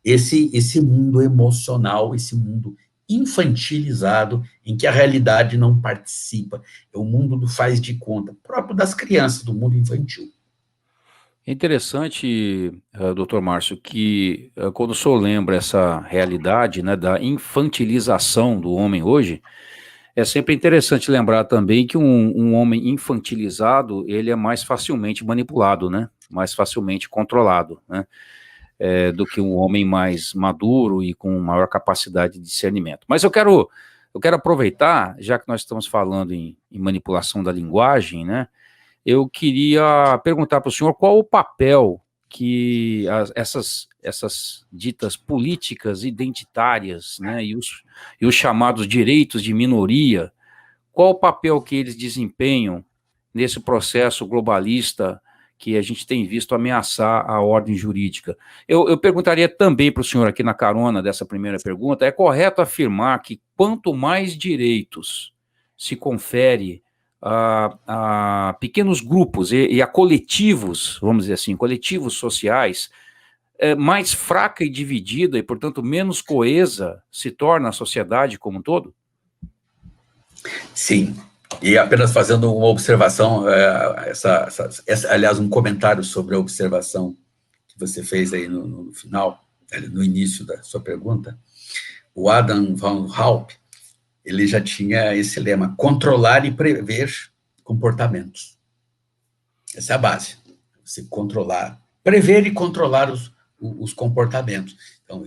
esse mundo emocional, esse mundo infantilizado, em que a realidade não participa, é o mundo do faz de conta, próprio das crianças, do mundo infantil. É interessante, doutor Márcio, que quando o senhor lembra essa realidade, né, da infantilização do homem hoje, é sempre interessante lembrar também que um homem infantilizado, ele é mais facilmente manipulado, né, mais facilmente controlado, né, do que um homem mais maduro e com maior capacidade de discernimento. Mas eu quero aproveitar, já que nós estamos falando em manipulação da linguagem, né, eu queria perguntar para o senhor qual o papel que essas ditas políticas identitárias, né, e os chamados direitos de minoria, qual o papel que eles desempenham nesse processo globalista que a gente tem visto ameaçar a ordem jurídica? Eu perguntaria também para o senhor aqui na carona dessa primeira pergunta, é correto afirmar que quanto mais direitos se confere a pequenos grupos e a coletivos, vamos dizer assim, coletivos sociais, mais fraca e dividida e, portanto, menos coesa se torna a sociedade como um todo? Sim, e apenas fazendo uma observação, aliás, um comentário sobre a observação que você fez aí no final, no início da sua pergunta, o Adam von Raupp, ele já tinha esse lema, controlar e prever comportamentos. Essa é a base, você controlar, prever e controlar os comportamentos. Então,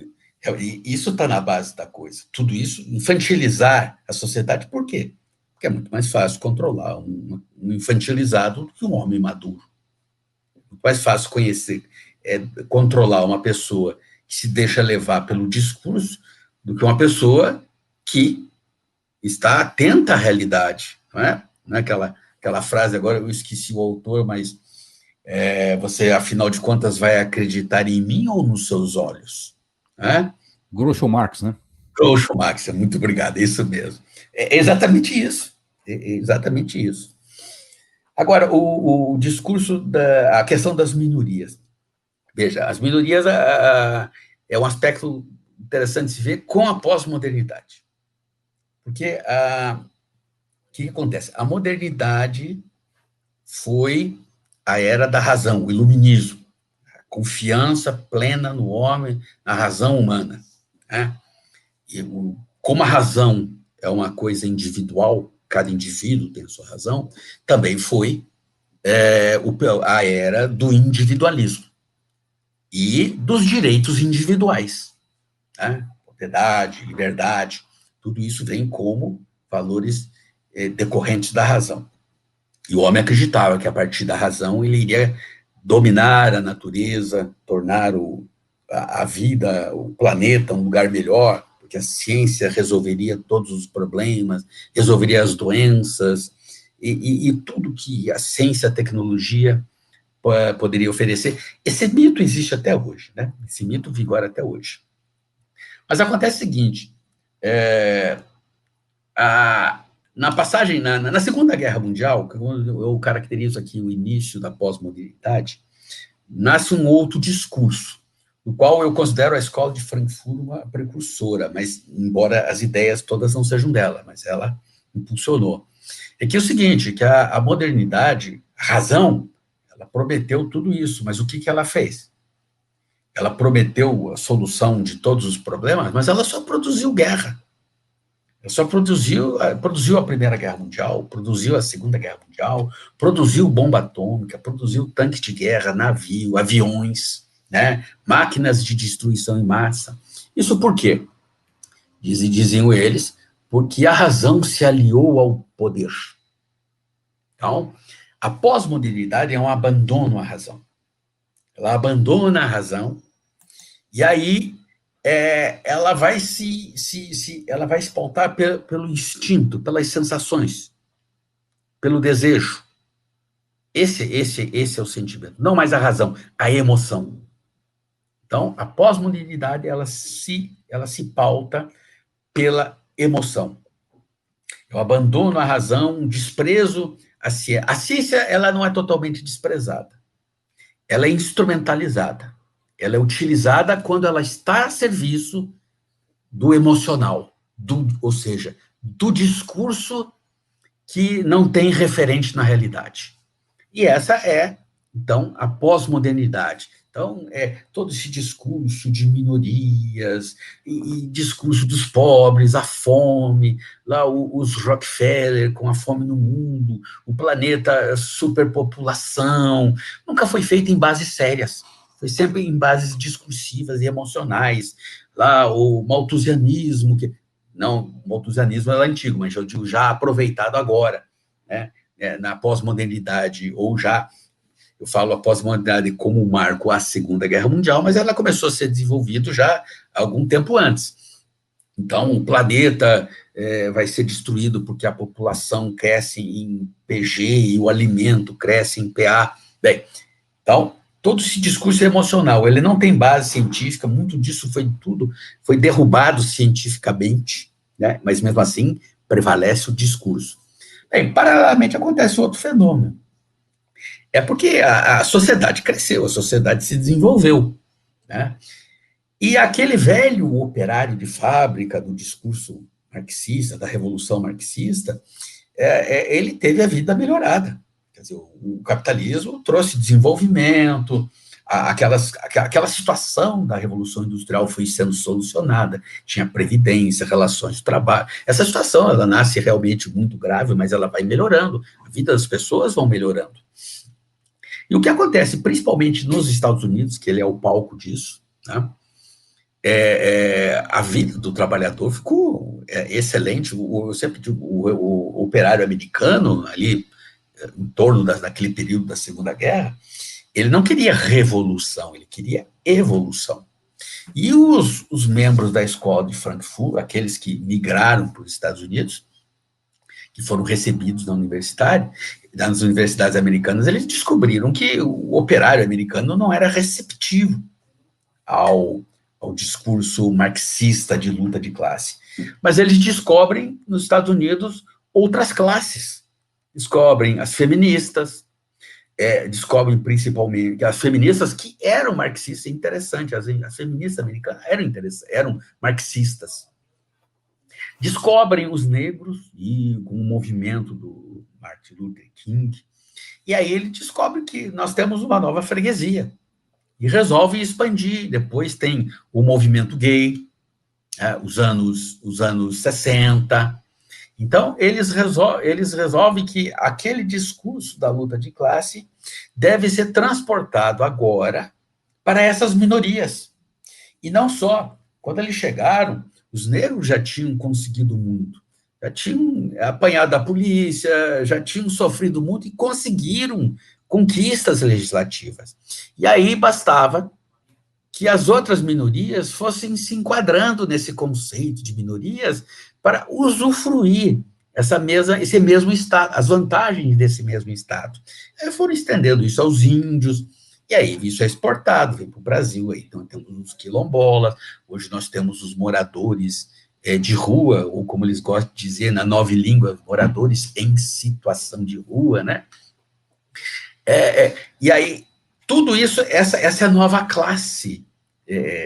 isso está na base da coisa. Tudo isso, infantilizar a sociedade, por quê? Porque é muito mais fácil controlar um infantilizado do que um homem maduro. Muito mais fácil controlar uma pessoa que se deixa levar pelo discurso do que uma pessoa que está atenta à realidade. Não é aquela frase, agora eu esqueci o autor, mas você, afinal de contas, vai acreditar em mim ou nos seus olhos? Groucho Marx, né? Groucho Marx, muito obrigado, é isso mesmo. É exatamente isso. É exatamente isso. Agora, o discurso a questão das minorias. Veja, as minorias é um aspecto interessante de se ver com a pós-modernidade. Porque o que acontece? A modernidade foi a era da razão, o iluminismo, a confiança plena no homem, na razão humana. Né? E como a razão é uma coisa individual, cada indivíduo tem a sua razão, também foi a era do individualismo e dos direitos individuais. Né? Propriedade, liberdade, tudo isso vem como valores decorrentes da razão. E o homem acreditava que, a partir da razão, ele iria dominar a natureza, tornar a vida, o planeta, um lugar melhor, porque a ciência resolveria todos os problemas, resolveria as doenças, e tudo que a ciência e a tecnologia poderia oferecer. Esse mito existe até hoje, né? Esse mito vigora até hoje. Mas acontece o seguinte, na passagem, na Segunda Guerra Mundial, eu caracterizo aqui o início da pós-modernidade, nasce um outro discurso, no qual eu considero a escola de Frankfurt uma precursora, mas embora as ideias todas não sejam dela, mas ela impulsionou. É que é o seguinte, que a modernidade, a razão, ela prometeu tudo isso, mas o que ela fez? Ela prometeu a solução de todos os problemas, mas ela só produziu guerra. Ela só produziu a Primeira Guerra Mundial, produziu a Segunda Guerra Mundial, produziu bomba atômica, produziu tanque de guerra, navio, aviões, né, máquinas de destruição em massa. Isso por quê? Diziam eles, porque a razão se aliou ao poder. Então, a pós-modernidade é um abandono à razão. Ela abandona a razão, e aí ela vai ela vai se pautar pelo instinto, pelas sensações, pelo desejo. Esse é o sentimento, não mais a razão, a emoção. Então, a pós-modernidade, ela se pauta pela emoção. Eu abandono a razão, desprezo a ciência. A ciência, ela não é totalmente desprezada. Ela é instrumentalizada. Ela é utilizada quando ela está a serviço do emocional, ou seja, do discurso que não tem referente na realidade. E essa é Então, a pós-modernidade. Então, todo esse discurso de minorias, e discurso dos pobres, a fome, lá os Rockefeller com a fome no mundo, o planeta superpopulação, nunca foi feito em bases sérias, foi sempre em bases discursivas e emocionais. Lá o malthusianismo, não, o malthusianismo era antigo, mas eu digo já aproveitado agora, né? Na pós-modernidade, ou já, eu falo a pós-modernidade como marco à Segunda Guerra Mundial, mas ela começou a ser desenvolvida já há algum tempo antes. Então, o planeta vai ser destruído porque a população cresce em PG e o alimento cresce em PA. Bem, então, todo esse discurso emocional, ele não tem base científica, muito disso foi derrubado cientificamente, né? Mas mesmo assim, prevalece o discurso. Bem, paralelamente acontece outro fenômeno. É porque a sociedade cresceu, a sociedade se desenvolveu, né? E aquele velho operário de fábrica do discurso marxista, da revolução marxista, ele teve a vida melhorada. Quer dizer, o capitalismo trouxe desenvolvimento, aquela situação da Revolução Industrial foi sendo solucionada, tinha previdência, relações de trabalho. Essa situação, ela nasce realmente muito grave, mas ela vai melhorando, a vida das pessoas vão melhorando. E o que acontece, principalmente nos Estados Unidos, que ele é o palco disso, né? A vida do trabalhador ficou excelente. Eu sempre digo, o operário americano, ali, em torno daquele período da Segunda Guerra, ele não queria revolução, ele queria evolução. E os membros da escola de Frankfurt, aqueles que migraram para os Estados Unidos, que foram recebidos nas universidades americanas, eles descobriram que o operário americano não era receptivo ao discurso marxista de luta de classe. Mas eles descobrem, nos Estados Unidos, outras classes. Descobrem as feministas, descobrem principalmente as feministas que eram marxistas, interessante, as feministas americanas eram marxistas. Descobrem os negros, e com o movimento do Martin Luther King, e aí ele descobre que nós temos uma nova freguesia, e resolve expandir. Depois tem o movimento gay, os anos 60. Então, eles resolvem que aquele discurso da luta de classe deve ser transportado agora para essas minorias. E não só. Quando eles chegaram, os negros já tinham conseguido muito, já tinham apanhado a polícia, já tinham sofrido muito e conseguiram conquistas legislativas. E aí bastava que as outras minorias fossem se enquadrando nesse conceito de minorias para usufruir esse mesmo Estado, as vantagens desse mesmo Estado. Aí foram estendendo isso aos índios, e aí isso é exportado, vem para o Brasil, aí então temos os quilombolas, hoje nós temos os moradores de rua, ou como eles gostam de dizer na nova língua, moradores em situação de rua, né? E aí, tudo isso, essa é a nova classe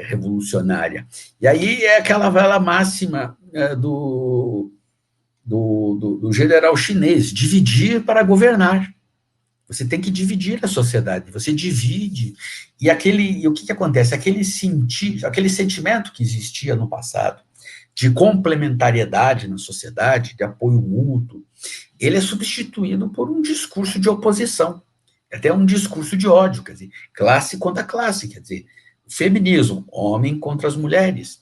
revolucionária. E aí é aquela velha máxima do general chinês, dividir para governar. Você tem que dividir a sociedade, você divide, e o que acontece? Aquele sentimento que existia no passado, de complementariedade na sociedade, de apoio mútuo, ele é substituído por um discurso de oposição, até um discurso de ódio, quer dizer, classe contra classe, quer dizer, feminismo, homem contra as mulheres,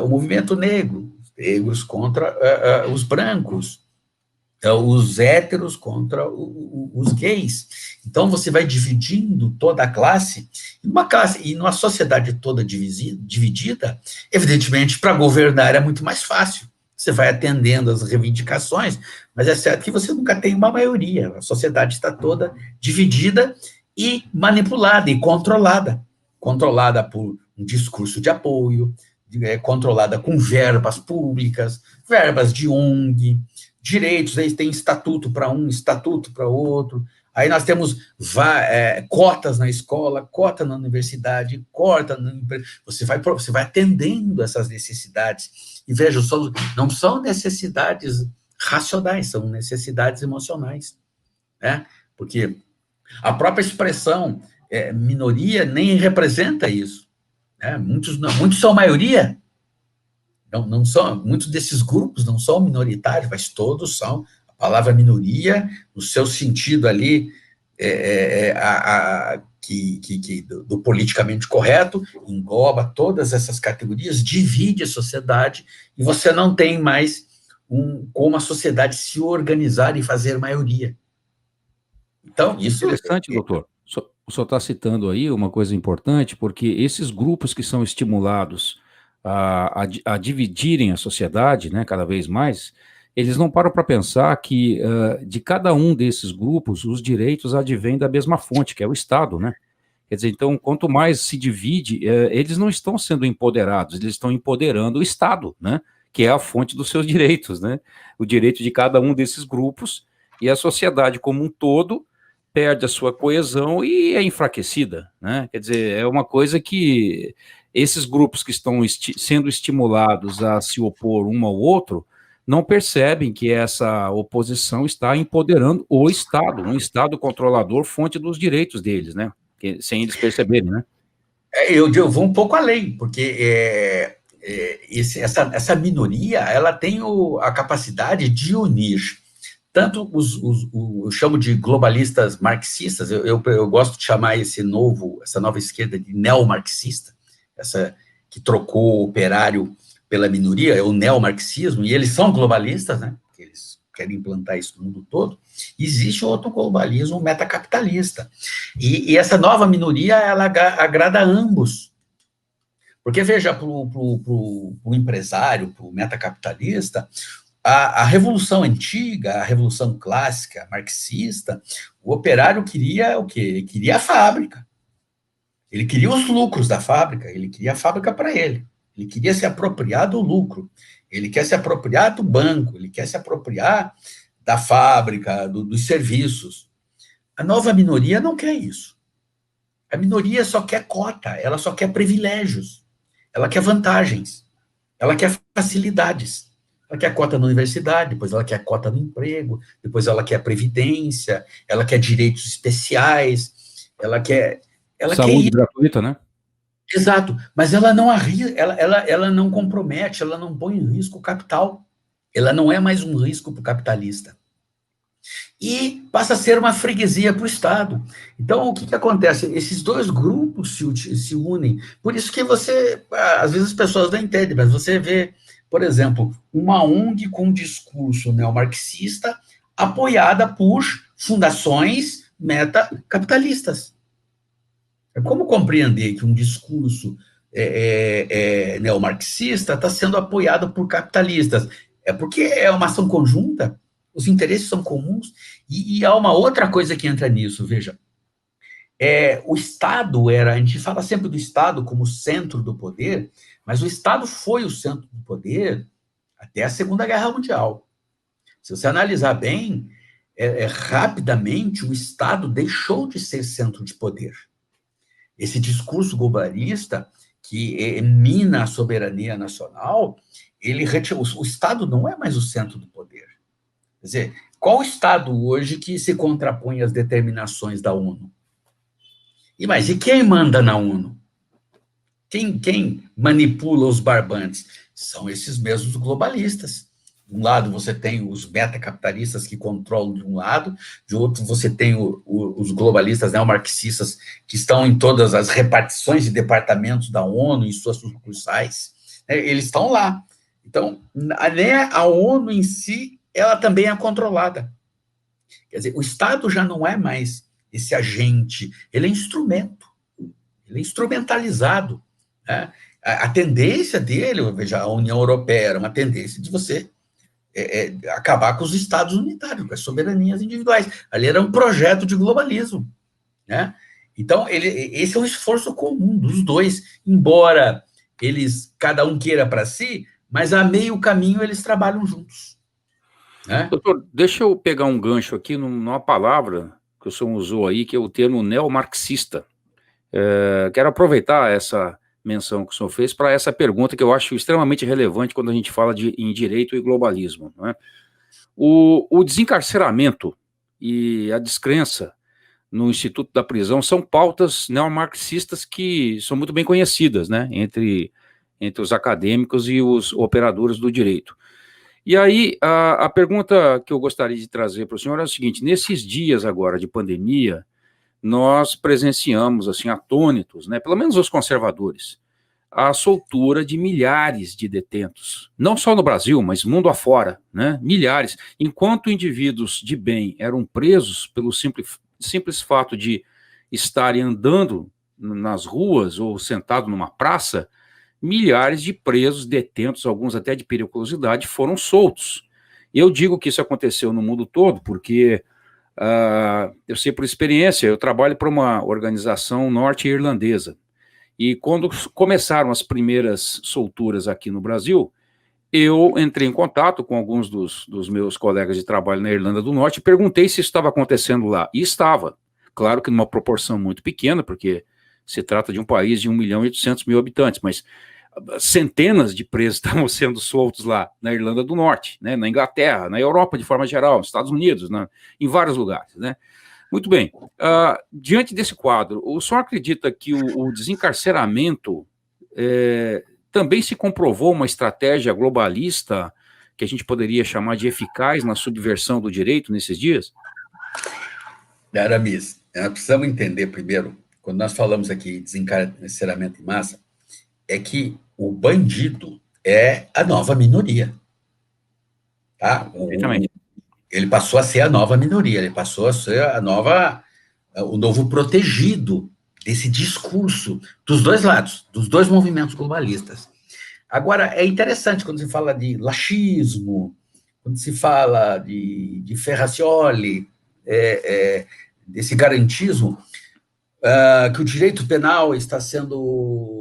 o movimento negro, os negros contra os brancos, os héteros contra os gays. Então, você vai dividindo toda a classe, e numa sociedade toda dividida, evidentemente, para governar é muito mais fácil. Você vai atendendo as reivindicações, mas é certo que você nunca tem uma maioria. A sociedade está toda dividida e manipulada e controlada. Controlada por um discurso de apoio, controlada com verbas públicas, verbas de ONG, direitos, aí tem estatuto para um, estatuto para outro. Aí nós temos cotas na escola, cota na universidade, você vai atendendo essas necessidades. E veja, não são necessidades racionais, são necessidades emocionais, né? Porque A própria expressão minoria nem representa isso. Né? Muitos são maioria. Não são, muitos desses grupos não são minoritários, mas todos são. A palavra minoria, no seu sentido ali, do politicamente correto, engloba todas essas categorias, divide a sociedade, e você não tem mais como a sociedade se organizar e fazer maioria. Então, isso... Interessante, doutor. O senhor está citando aí uma coisa importante, porque esses grupos que são estimulados a dividirem a sociedade, né, cada vez mais, eles não param para pensar que de cada um desses grupos, os direitos advêm da mesma fonte, que é o Estado, né? Quer dizer, então, quanto mais se divide, eles não estão sendo empoderados, eles estão empoderando o Estado, né? Que é a fonte dos seus direitos, né? O direito de cada um desses grupos, e a sociedade como um todo perde a sua coesão e é enfraquecida, né? Quer dizer, é uma coisa que esses grupos que estão sendo estimulados a se opor um ao outro não percebem que essa oposição está empoderando o Estado, um Estado controlador, fonte dos direitos deles, né? Sem eles perceberem, né? Eu vou um pouco além, porque essa minoria, essa tem a capacidade de unir tanto eu chamo de globalistas marxistas, eu gosto de chamar essa nova esquerda de neomarxista, essa que trocou o operário pela minoria, é o neomarxismo, e eles são globalistas, né? Eles querem implantar isso no mundo todo. Existe outro globalismo metacapitalista. E essa nova minoria, ela agrada a ambos. Porque, veja, para o empresário, para o metacapitalista, a revolução antiga, a revolução clássica, marxista, o operário queria o quê? Ele queria a fábrica. Ele queria os lucros da fábrica, ele queria a fábrica para ele. Ele queria se apropriar do lucro, ele quer se apropriar do banco, ele quer se apropriar da fábrica, dos serviços. A nova minoria não quer isso. A minoria só quer cota, ela só quer privilégios, ela quer vantagens, ela quer facilidades. Ela quer cota na universidade, depois ela quer cota no emprego, depois ela quer previdência, ela quer direitos especiais, ela quer saúde gratuita, né? Exato, mas ela não compromete, ela não põe em risco o capital. Ela não é mais um risco para o capitalista. E passa a ser uma freguesia para o Estado. Então, o que acontece? Esses dois grupos se unem. Por isso que às vezes as pessoas não entendem, mas você vê, por exemplo, uma ONG com discurso neomarxista apoiada por fundações metacapitalistas. Como compreender que um discurso neomarxista está sendo apoiado por capitalistas? É porque é uma ação conjunta, os interesses são comuns, e há uma outra coisa que entra nisso, veja. O Estado a gente fala sempre do Estado como centro do poder, mas o Estado foi o centro do poder até a Segunda Guerra Mundial. Se você analisar bem, rapidamente o Estado deixou de ser centro de poder. Esse discurso globalista que mina a soberania nacional, o Estado não é mais o centro do poder. Quer dizer, qual Estado hoje que se contrapõe às determinações da ONU? E quem manda na ONU? Quem manipula os barbantes? São esses mesmos globalistas. De um lado você tem os metacapitalistas que controlam de um lado, de outro você tem os globalistas neomarxistas que estão em todas as repartições de departamentos da ONU, em suas sucursais, eles estão lá. Então, a ONU em si, ela também é controlada. Quer dizer, o Estado já não é mais esse agente, ele é instrumento, ele é instrumentalizado. Né? A tendência dele, veja, a União Europeia era uma tendência de você acabar com os estados unitários, com as soberanias individuais. Ali era um projeto de globalismo. Né? Então, esse é um esforço comum dos dois, embora cada um queira para si, mas a meio caminho eles trabalham juntos. Né? Doutor, deixa eu pegar um gancho aqui numa palavra que o senhor usou aí, que é o termo neomarxista. Quero aproveitar essa menção que o senhor fez para essa pergunta que eu acho extremamente relevante quando a gente fala em direito e globalismo. Não é? O desencarceramento e a descrença no Instituto da Prisão são pautas neomarxistas que são muito bem conhecidas, né, entre os acadêmicos e os operadores do direito. E aí, a pergunta que eu gostaria de trazer para o senhor é o seguinte: nesses dias agora de pandemia, nós presenciamos, assim, atônitos, né, pelo menos os conservadores, a soltura de milhares de detentos, não só no Brasil, mas mundo afora, né, milhares, enquanto indivíduos de bem eram presos pelo simples fato de estarem andando nas ruas ou sentado numa praça, milhares de presos, detentos, alguns até de periculosidade, foram soltos. Eu digo que isso aconteceu no mundo todo porque eu sei por experiência, eu trabalho para uma organização norte-irlandesa, e quando começaram as primeiras solturas aqui no Brasil, eu entrei em contato com alguns dos meus colegas de trabalho na Irlanda do Norte e perguntei se isso estava acontecendo lá. E estava. Claro que numa proporção muito pequena, porque se trata de um país de 1.800.000 habitantes, mas centenas de presos estavam sendo soltos lá na Irlanda do Norte, né, na Inglaterra, na Europa de forma geral, nos Estados Unidos, em vários lugares, né. Muito bem, diante desse quadro, o senhor acredita que o desencarceramento também se comprovou uma estratégia globalista que a gente poderia chamar de eficaz na subversão do direito nesses dias? Aramis, nós precisamos entender primeiro, quando nós falamos aqui de desencarceramento em massa, é que o bandido é a nova minoria. Tá? Ele passou a ser a nova minoria, ele passou a ser o novo protegido desse discurso dos dois lados, dos dois movimentos globalistas. Agora, é interessante quando se fala de laxismo, quando se fala de Ferracioli, desse garantismo, que o direito penal está sendo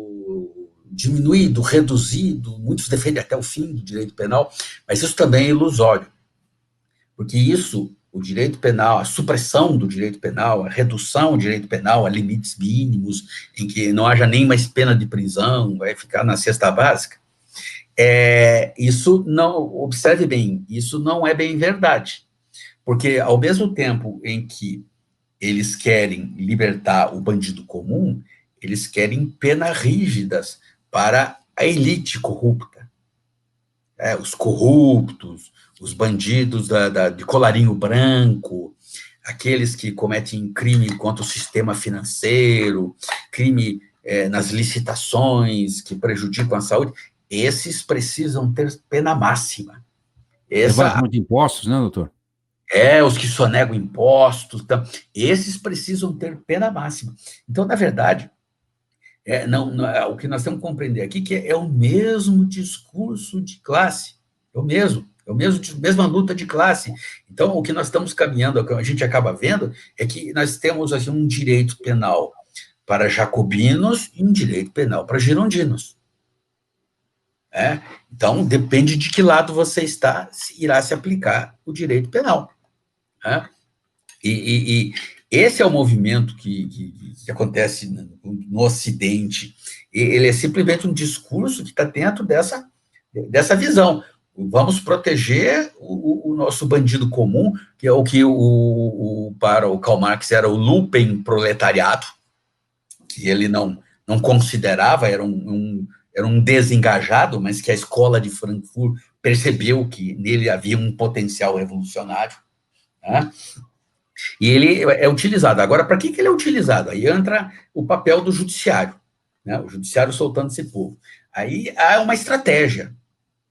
diminuído, reduzido, muitos defendem até o fim do direito penal, mas isso também é ilusório, porque isso, o direito penal, a supressão do direito penal, a redução do direito penal a limites mínimos, em que não haja nem mais pena de prisão, vai ficar na cesta básica, isso não, observe bem, isso não é bem verdade, porque ao mesmo tempo em que eles querem libertar o bandido comum, eles querem penas rígidas para a elite corrupta, os corruptos, os bandidos de colarinho branco, aqueles que cometem crime contra o sistema financeiro, crime nas licitações que prejudicam a saúde, esses precisam ter pena máxima. Evasão de impostos, né, doutor? Os que sonegam impostos, esses precisam ter pena máxima. Então, na verdade, o que nós temos que compreender aqui que é o mesmo discurso de classe, é a mesma luta de classe. Então, o que nós estamos caminhando, o que a gente acaba vendo, é que nós temos assim, um direito penal para jacobinos e um direito penal para girondinos. Então, depende de que lado você está, irá se aplicar o direito penal. E esse é o movimento que acontece no Ocidente. Ele é simplesmente um discurso que está dentro dessa visão. Vamos proteger o nosso bandido comum, que é o que para o Karl Marx era o lumpenproletariado, que ele não considerava, era um desengajado, mas que a escola de Frankfurt percebeu que nele havia um potencial revolucionário. E ele é utilizado. Agora, para que ele é utilizado? Aí entra o papel do judiciário, o judiciário soltando esse povo. Aí há uma estratégia,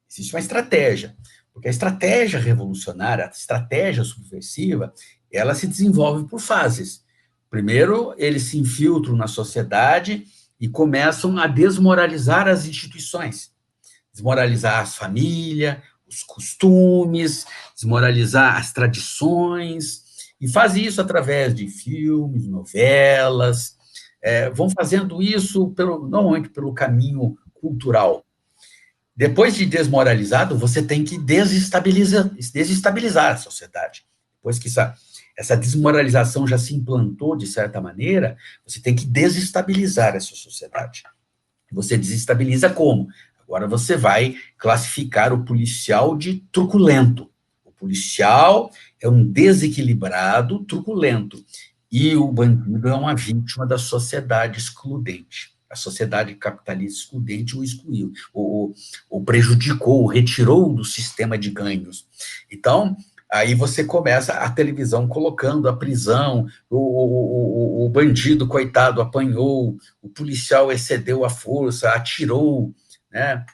existe uma estratégia, porque a estratégia revolucionária, a estratégia subversiva, ela se desenvolve por fases. Primeiro, eles se infiltram na sociedade e começam a desmoralizar as instituições, desmoralizar as famílias, os costumes, desmoralizar as tradições, e fazem isso através de filmes, novelas, vão fazendo isso normalmente pelo caminho cultural. Depois de desmoralizado, você tem que desestabilizar a sociedade. Depois que essa desmoralização já se implantou de certa maneira, você tem que desestabilizar essa sociedade. Você desestabiliza como? Agora você vai classificar o policial de truculento. O policial é um desequilibrado truculento. e o bandido é uma vítima da sociedade excludente. A sociedade capitalista excludente o excluiu, o prejudicou, o retirou do sistema de ganhos. Então, aí você começa a televisão colocando a prisão, o bandido, coitado, apanhou, o policial excedeu a força, atirou, né?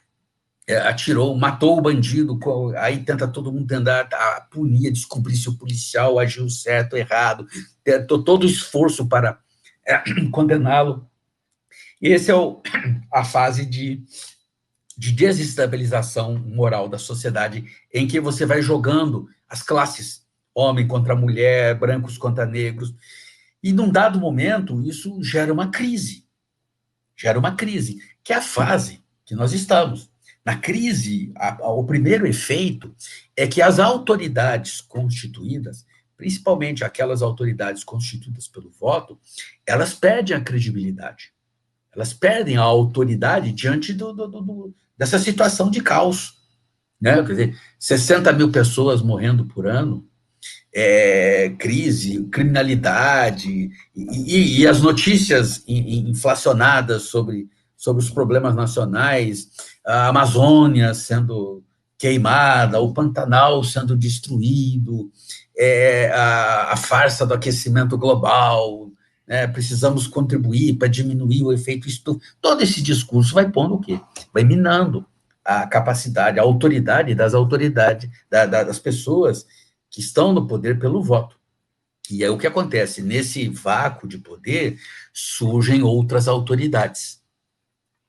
Atirou, matou o bandido, aí tenta todo mundo tentar punir, descobrir se o policial agiu certo ou errado, todo o esforço para condená-lo. Esse é a fase de desestabilização moral da sociedade, em que você vai jogando as classes, homem contra mulher, brancos contra negros, e num dado momento isso gera uma crise, que é a fase que nós estamos. Na crise, o primeiro efeito é que as autoridades constituídas, principalmente aquelas autoridades constituídas pelo voto, elas perdem a credibilidade. Elas perdem a autoridade diante dessa situação de caos. Né? Quer dizer, 60 mil pessoas morrendo por ano, crise, criminalidade, e as notícias inflacionadas sobre os problemas nacionais, a Amazônia sendo queimada, o Pantanal sendo destruído, a farsa do aquecimento global, né? Precisamos contribuir para diminuir o efeito estufa. Todo esse discurso vai pondo o quê? Vai minando a capacidade, a autoridade das autoridades, das pessoas que estão no poder pelo voto. E é o que acontece, nesse vácuo de poder, surgem outras autoridades.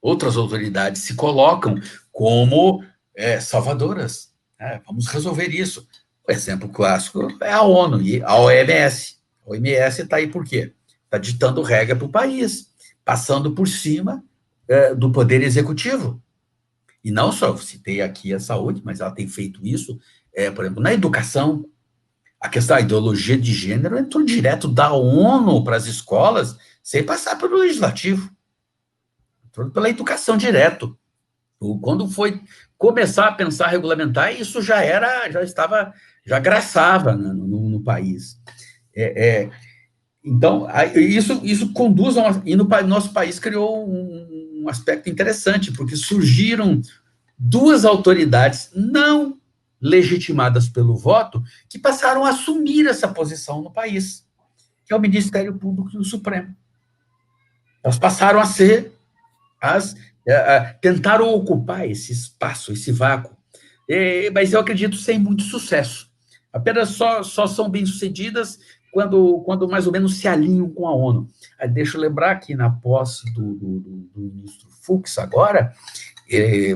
Outras autoridades se colocam como salvadoras. Vamos resolver isso. O exemplo clássico é a ONU e a OMS. A OMS está aí por quê? Está ditando regra para o país, passando por cima do poder executivo. E não só, citei aqui a saúde, mas ela tem feito isso, por exemplo, na educação. A questão da ideologia de gênero entrou direto da ONU para as escolas, sem passar pelo legislativo. Entrou pela educação direto. Quando foi começar a pensar regulamentar, isso já graçava no país. Então, isso conduz e no nosso país criou um aspecto interessante, porque surgiram duas autoridades não legitimadas pelo voto que passaram a assumir essa posição no país, que é o Ministério Público e o Supremo. Elas passaram a ser tentaram ocupar esse espaço, esse vácuo, mas eu acredito sem muito sucesso. Apenas só são bem-sucedidas quando mais ou menos se alinham com a ONU. Deixa eu lembrar que na posse do ministro Fux agora,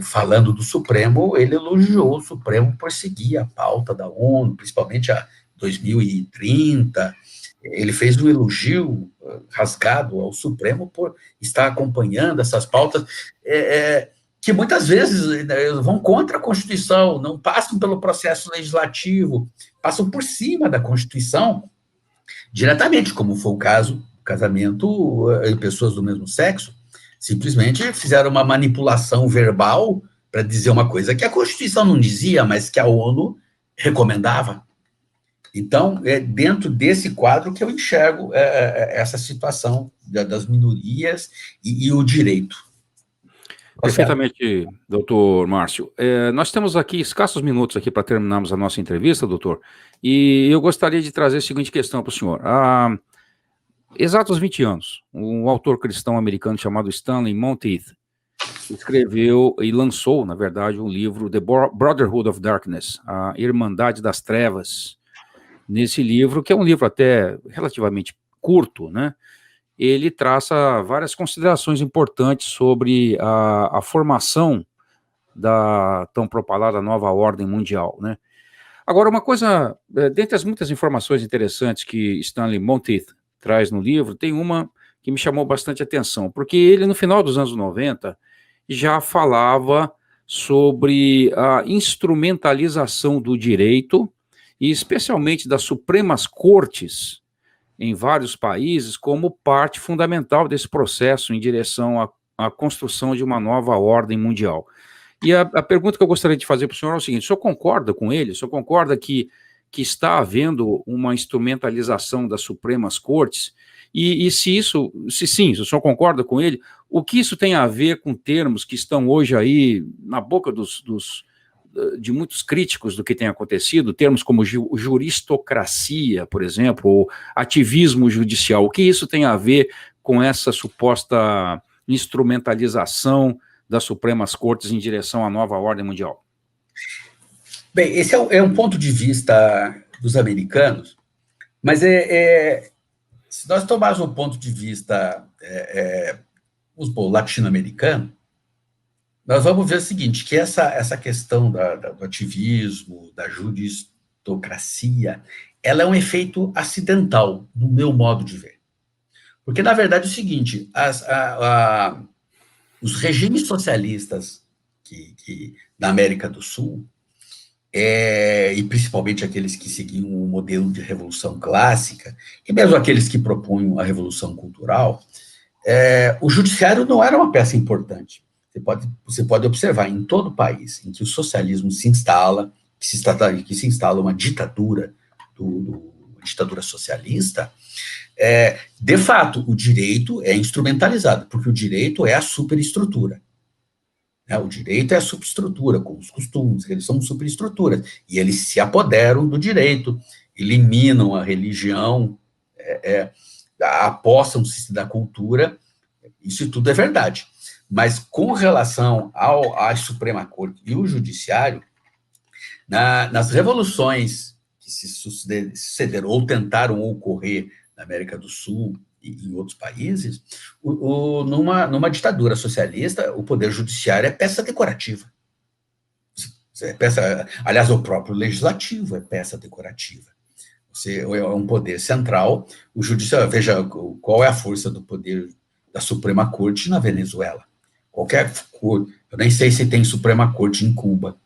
falando do Supremo, ele elogiou o Supremo por seguir a pauta da ONU, principalmente a 2030, ele fez um elogio rasgado ao Supremo por estar acompanhando essas pautas, que muitas vezes vão contra a Constituição, não passam pelo processo legislativo, passam por cima da Constituição diretamente, como foi o casamento em pessoas do mesmo sexo, simplesmente fizeram uma manipulação verbal para dizer uma coisa que a Constituição não dizia, mas que a ONU recomendava. Então, é dentro desse quadro que eu enxergo essa situação das minorias e o direito. Perfeitamente, doutor Márcio. Nós temos aqui escassos minutos aqui para terminarmos a nossa entrevista, doutor, e eu gostaria de trazer a seguinte questão para o senhor. Há exatos 20 anos, um autor cristão americano chamado Stanley Monteith escreveu e lançou, na verdade, um livro, The Brotherhood of Darkness, a Irmandade das Trevas. Nesse livro, que é um livro até relativamente curto, né? Ele traça várias considerações importantes sobre a formação da tão propalada nova ordem mundial, né? Agora, uma coisa, dentre as muitas informações interessantes que Stanley Monteith traz no livro, tem uma que me chamou bastante atenção, porque ele, no final dos anos 90, já falava sobre a instrumentalização do direito, e especialmente das Supremas Cortes, em vários países, como parte fundamental desse processo em direção à construção de uma nova ordem mundial. E a pergunta que eu gostaria de fazer para o senhor é o seguinte: o senhor concorda com ele? O senhor concorda que que está havendo uma instrumentalização das Supremas Cortes, e se sim, se o senhor concorda com ele, o que isso tem a ver com termos que estão hoje aí na boca de muitos críticos do que tem acontecido, termos como juristocracia, por exemplo, ou ativismo judicial? O que isso tem a ver com essa suposta instrumentalização das Supremas Cortes em direção à nova ordem mundial? Bem, esse é um ponto de vista dos americanos, mas se nós tomarmos um ponto de vista latino-americano, nós vamos ver o seguinte, que essa questão do ativismo, da juristocracia, ela é um efeito acidental, no meu modo de ver. Porque, na verdade, é o seguinte, os regimes socialistas da América do Sul, e principalmente aqueles que seguiam o modelo de revolução clássica, e mesmo aqueles que propunham a revolução cultural, o judiciário não era uma peça importante. Você pode observar em todo o país em que o socialismo se instala, que se instala uma ditadura, uma ditadura socialista, de fato, o direito é instrumentalizado, porque o direito é a superestrutura. O direito é a superestrutura, como os costumes, eles são superestruturas, e eles se apoderam do direito, eliminam a religião, apossam-se da cultura, isso tudo é verdade. Mas com relação à Suprema Corte e o Judiciário, nas revoluções que se sucederam ou tentaram ocorrer na América do Sul e em outros países, numa ditadura socialista, o poder judiciário é peça decorativa. Aliás, o próprio legislativo é peça decorativa. É um poder central. O judiciário, veja qual é a força do poder da Suprema Corte na Venezuela. Eu nem sei se tem Suprema Corte em Cuba,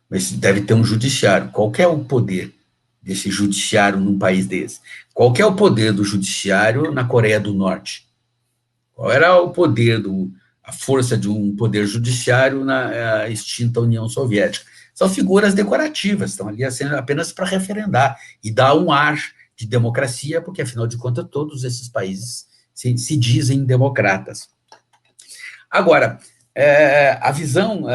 mas deve ter um judiciário. Qual é o poder desse judiciário num país desse? Qual é o poder do judiciário na Coreia do Norte? Qual era o poder, a força de um poder judiciário na extinta União Soviética? São figuras decorativas, estão ali apenas para referendar e dar um ar de democracia, porque, afinal de contas, todos esses países se dizem democratas. Agora, a visão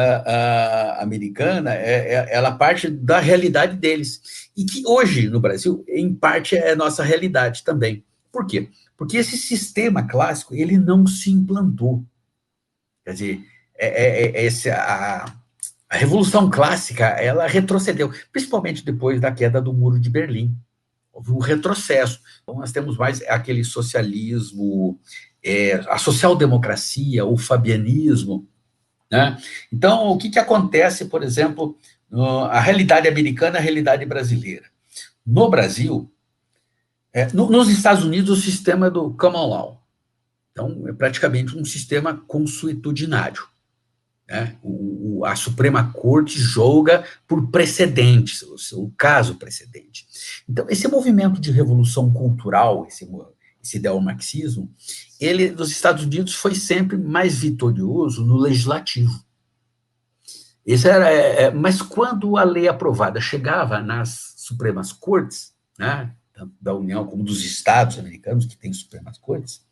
americana, ela parte da realidade deles, e que hoje, no Brasil, em parte, é nossa realidade também. Por quê? Porque esse sistema clássico, ele não se implantou. Quer dizer, a Revolução Clássica, ela retrocedeu, principalmente depois da queda do Muro de Berlim. Houve um retrocesso. Então, nós temos mais aquele socialismo, a social-democracia, o fabianismo, né? Então, o que acontece, por exemplo, a realidade americana e a realidade brasileira? No Brasil, nos Estados Unidos, o sistema do common law. Então, é praticamente um sistema consuetudinário. Né? A Suprema Corte julga por precedentes, o caso precedente. Então, esse movimento de revolução cultural, esse ideal-marxismo, ele, nos Estados Unidos, foi sempre mais vitorioso no legislativo. Mas quando a lei aprovada chegava nas Supremas Cortes, né, tanto da União como dos estados americanos, que têm Supremas Cortes,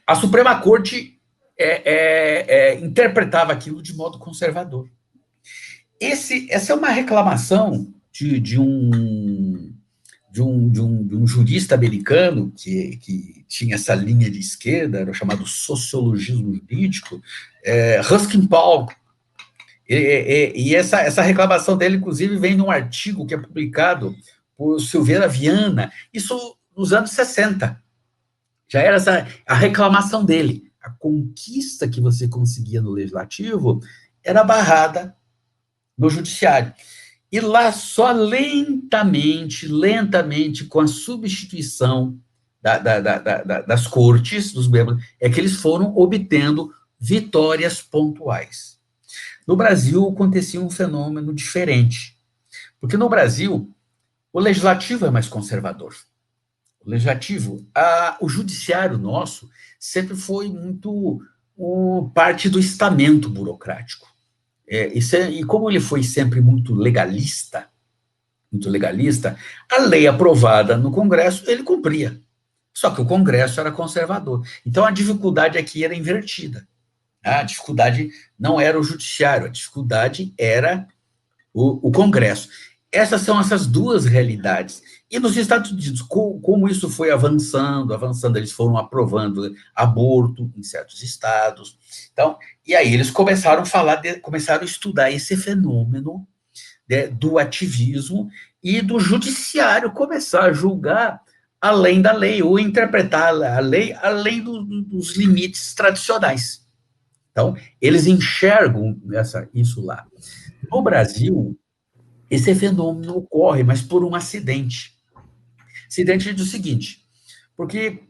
a Suprema Corte interpretava aquilo de modo conservador. Essa é uma reclamação de um jurista americano que tinha essa linha de esquerda, era o chamado sociologismo jurídico, Ruskin Paul. E essa reclamação dele, inclusive, vem num artigo que é publicado por Silveira Viana, isso nos anos 60. Já era a reclamação dele. A conquista que você conseguia no legislativo era barrada no judiciário. E lá, só lentamente, com a substituição das cortes, dos membros, é que eles foram obtendo vitórias pontuais. No Brasil, acontecia um fenômeno diferente, porque no Brasil, o legislativo é mais conservador. O legislativo, o judiciário nosso sempre foi muito parte do estamento burocrático. E como ele foi sempre muito legalista, muito legalista, a lei aprovada no Congresso, ele cumpria. Só que o Congresso era conservador. Então, a dificuldade aqui era invertida. A dificuldade não era o judiciário, a dificuldade era o Congresso. Essas são essas duas realidades. E nos Estados Unidos, como isso foi avançando, eles foram aprovando aborto em certos estados. Então, e aí eles começaram a começaram a estudar esse fenômeno, né, do ativismo e do judiciário começar a julgar além da lei, ou interpretar a lei além dos limites tradicionais. Então, eles enxergam isso lá. No Brasil, esse fenômeno ocorre, mas por um acidente. Acidente do seguinte, porque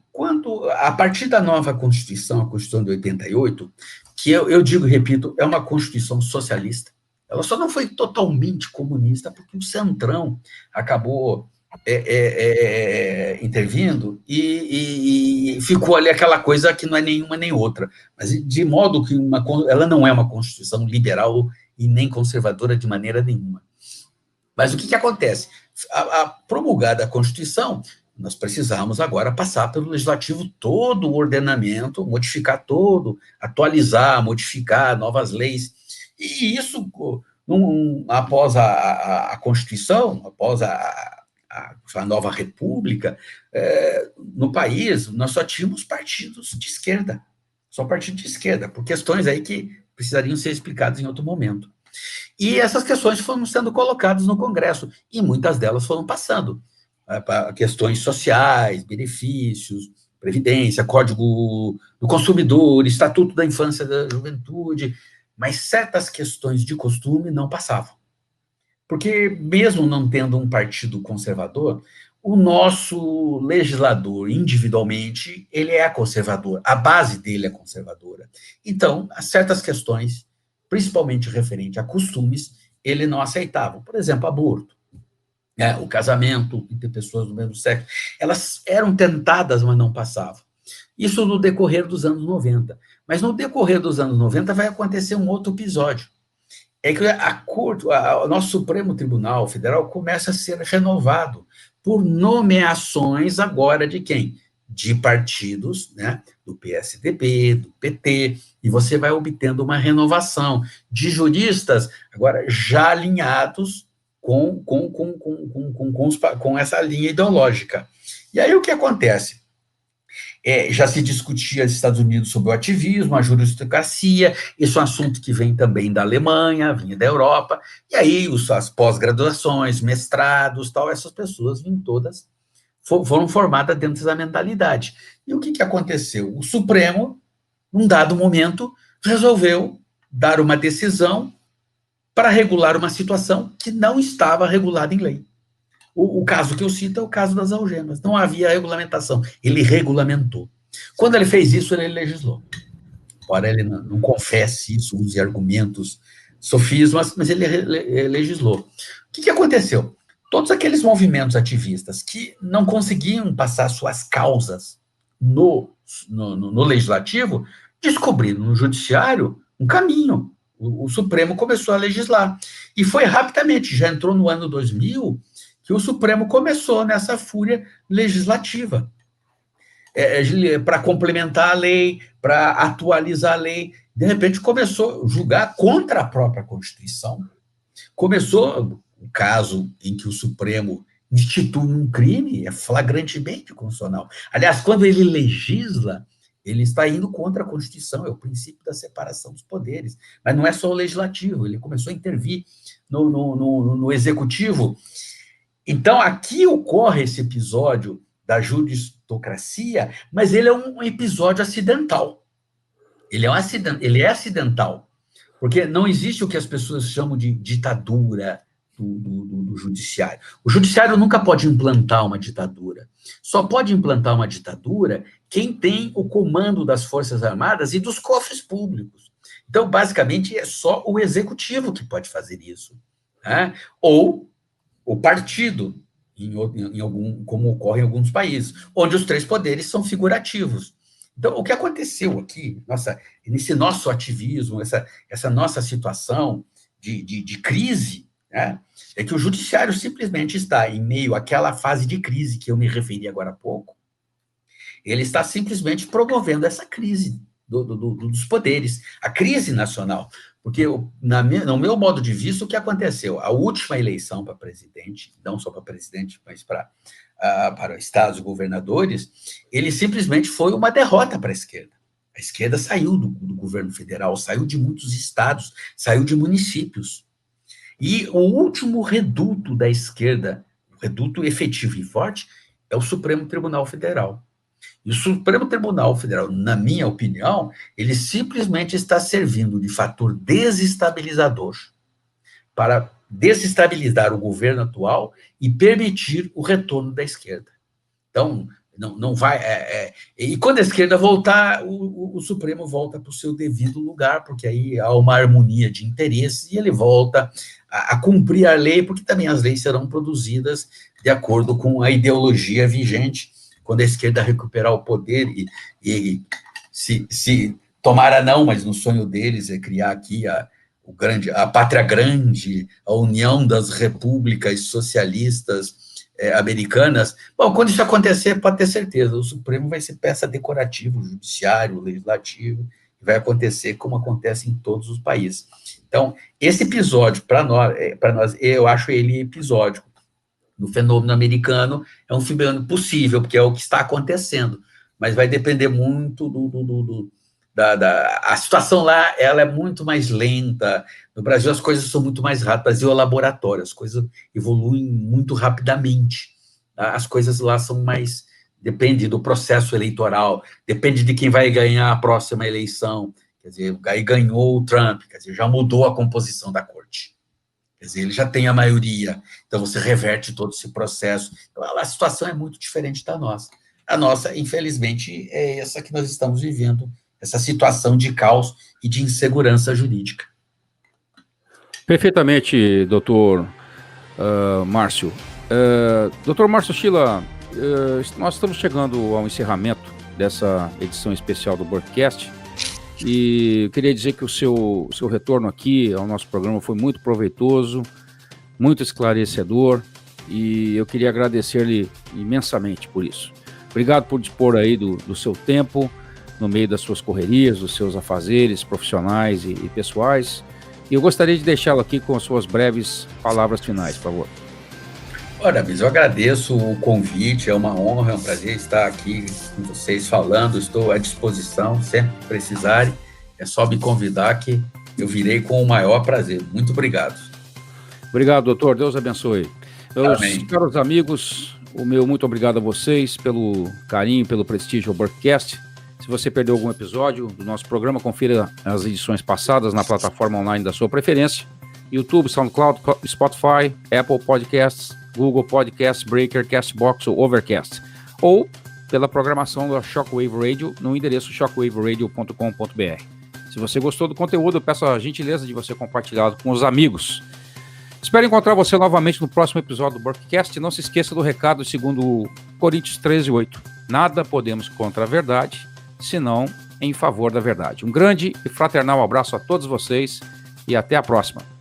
a partir da nova Constituição, a Constituição de 88, que eu digo e repito, é uma Constituição socialista, ela só não foi totalmente comunista, porque o Centrão acabou intervindo e ficou ali aquela coisa que não é nenhuma nem outra, mas de modo que ela não é uma Constituição liberal e nem conservadora de maneira nenhuma. Mas o que acontece? A promulgada a Constituição, nós precisamos agora passar pelo Legislativo todo o ordenamento, modificar todo, atualizar, modificar novas leis. E isso, após a Constituição, após a nova República, no país, nós só tínhamos partidos de esquerda. Só partido de esquerda, por questões aí que precisariam ser explicadas em outro momento. E essas questões foram sendo colocadas no Congresso, e muitas delas foram passando. Questões sociais, benefícios, previdência, Código do Consumidor, Estatuto da Infância e da Juventude, mas certas questões de costume não passavam. Porque, mesmo não tendo um partido conservador, o nosso legislador, individualmente, ele é conservador, a base dele é conservadora. Então, certas questões, principalmente referente a costumes, ele não aceitava. Por exemplo, aborto, o casamento entre pessoas do mesmo sexo, elas eram tentadas, mas não passavam. Isso no decorrer dos anos 90. Mas no decorrer dos anos 90 vai acontecer um outro episódio. É que o nosso Supremo Tribunal Federal começa a ser renovado por nomeações agora de quem? De partidos, né, do PSDB, do PT, e você vai obtendo uma renovação de juristas, agora já alinhados com essa linha ideológica. E aí o que acontece? Já se discutia nos Estados Unidos sobre o ativismo, a juristocracia, esse é um assunto que vem também da Alemanha, vinha da Europa, e aí as pós-graduações, mestrados, tal, essas pessoas vinham todas, foram formadas dentro da mentalidade. E o que aconteceu? O Supremo, num dado momento, resolveu dar uma decisão para regular uma situação que não estava regulada em lei. O caso que eu cito é o caso das algemas. Não havia regulamentação. Ele regulamentou. Quando ele fez isso, ele legislou. Embora ele não confesse isso, use argumentos sofismas, mas ele legislou. O que aconteceu? Todos aqueles movimentos ativistas que não conseguiam passar suas causas no legislativo, descobriram no judiciário um caminho. O Supremo começou a legislar. E foi rapidamente, já entrou no ano 2000, que o Supremo começou nessa fúria legislativa, para complementar a lei, para atualizar a lei. De repente, começou a julgar contra a própria Constituição. Começou o caso em que o Supremo institui um crime, é flagrantemente constitucional. Aliás, quando ele legisla, ele está indo contra a Constituição, é o princípio da separação dos poderes. Mas não é só o legislativo, ele começou a intervir no executivo. Então, aqui ocorre esse episódio da judictocracia, mas ele é um episódio acidental. Ele é acidental, porque não existe o que as pessoas chamam de ditadura do judiciário. O judiciário nunca pode implantar uma ditadura. Só pode implantar uma ditadura quem tem o comando das Forças Armadas e dos cofres públicos. Então, basicamente, é só o executivo que pode fazer isso. Né? Ou o partido, como ocorre em alguns países, onde os três poderes são figurativos. Então, o que aconteceu aqui, nesse nosso ativismo, essa nossa situação de crise, né? É que o judiciário simplesmente está em meio àquela fase de crise que eu me referi agora há pouco. Ele está simplesmente promovendo essa crise dos poderes, a crise nacional. Porque, no meu modo de vista, o que aconteceu? A última eleição para presidente, não só para presidente, mas para estados e governadores, ele simplesmente foi uma derrota para a esquerda. A esquerda saiu do governo federal, saiu de muitos estados, saiu de municípios. E o último reduto da esquerda, reduto efetivo e forte, é o Supremo Tribunal Federal. E o Supremo Tribunal Federal, na minha opinião, ele simplesmente está servindo de fator desestabilizador para desestabilizar o governo atual e permitir o retorno da esquerda. Então, não vai... e quando a esquerda voltar, o Supremo volta para o seu devido lugar, porque aí há uma harmonia de interesses e ele volta a cumprir a lei, porque também as leis serão produzidas de acordo com a ideologia vigente. Quando a esquerda recuperar o poder e se tomara não, mas no sonho deles é criar aqui a pátria grande, a união das repúblicas socialistas americanas. Bom, quando isso acontecer, pode ter certeza, o Supremo vai ser peça decorativa, o judiciário, o legislativo, vai acontecer como acontece em todos os países. Então, esse episódio, para nós, eu acho ele episódico. No fenômeno americano, é um fenômeno possível, porque é o que está acontecendo, mas vai depender muito a situação lá, ela é muito mais lenta. No Brasil, as coisas são muito mais rápidas. O Brasil é laboratório, as coisas evoluem muito rapidamente. Tá? As coisas lá são mais... Depende do processo eleitoral, depende de quem vai ganhar a próxima eleição. Quer dizer, aí ganhou o Trump, quer dizer, já mudou a composição da corte. Quer dizer, ele já tem a maioria, então você reverte todo esse processo. Então, a situação é muito diferente da nossa. A nossa, infelizmente, é essa que nós estamos vivendo, essa situação de caos e de insegurança jurídica. Perfeitamente, doutor Márcio. Doutor Márcio Schyla, nós estamos chegando ao encerramento dessa edição especial do Burkcast. E eu queria dizer que o seu retorno aqui ao nosso programa foi muito proveitoso, muito esclarecedor, e eu queria agradecer-lhe imensamente por isso. Obrigado por dispor aí do seu tempo, no meio das suas correrias, dos seus afazeres profissionais e pessoais, e eu gostaria de deixá-lo aqui com as suas breves palavras finais, por favor. Ora, Bis, eu agradeço o convite, é uma honra, é um prazer estar aqui com vocês falando, estou à disposição, sempre que precisarem, é só me convidar que eu virei com o maior prazer. Muito obrigado. Obrigado, doutor, Deus abençoe. Amém. Meus caros amigos, o meu muito obrigado a vocês pelo carinho, pelo prestígio ao Burkcast. Se você perdeu algum episódio do nosso programa, confira as edições passadas na plataforma online da sua preferência, YouTube, SoundCloud, Spotify, Apple Podcasts, Google Podcasts, Breaker, Castbox ou Overcast, ou pela programação da Shockwave Radio no endereço shockwaveradio.com.br. Se você gostou do conteúdo, eu peço a gentileza de você compartilhá-lo com os amigos. Espero encontrar você novamente no próximo episódio do Burkcast. Não se esqueça do recado segundo Coríntios 13:8. Nada podemos contra a verdade, senão em favor da verdade. Um grande e fraternal abraço a todos vocês e até a próxima.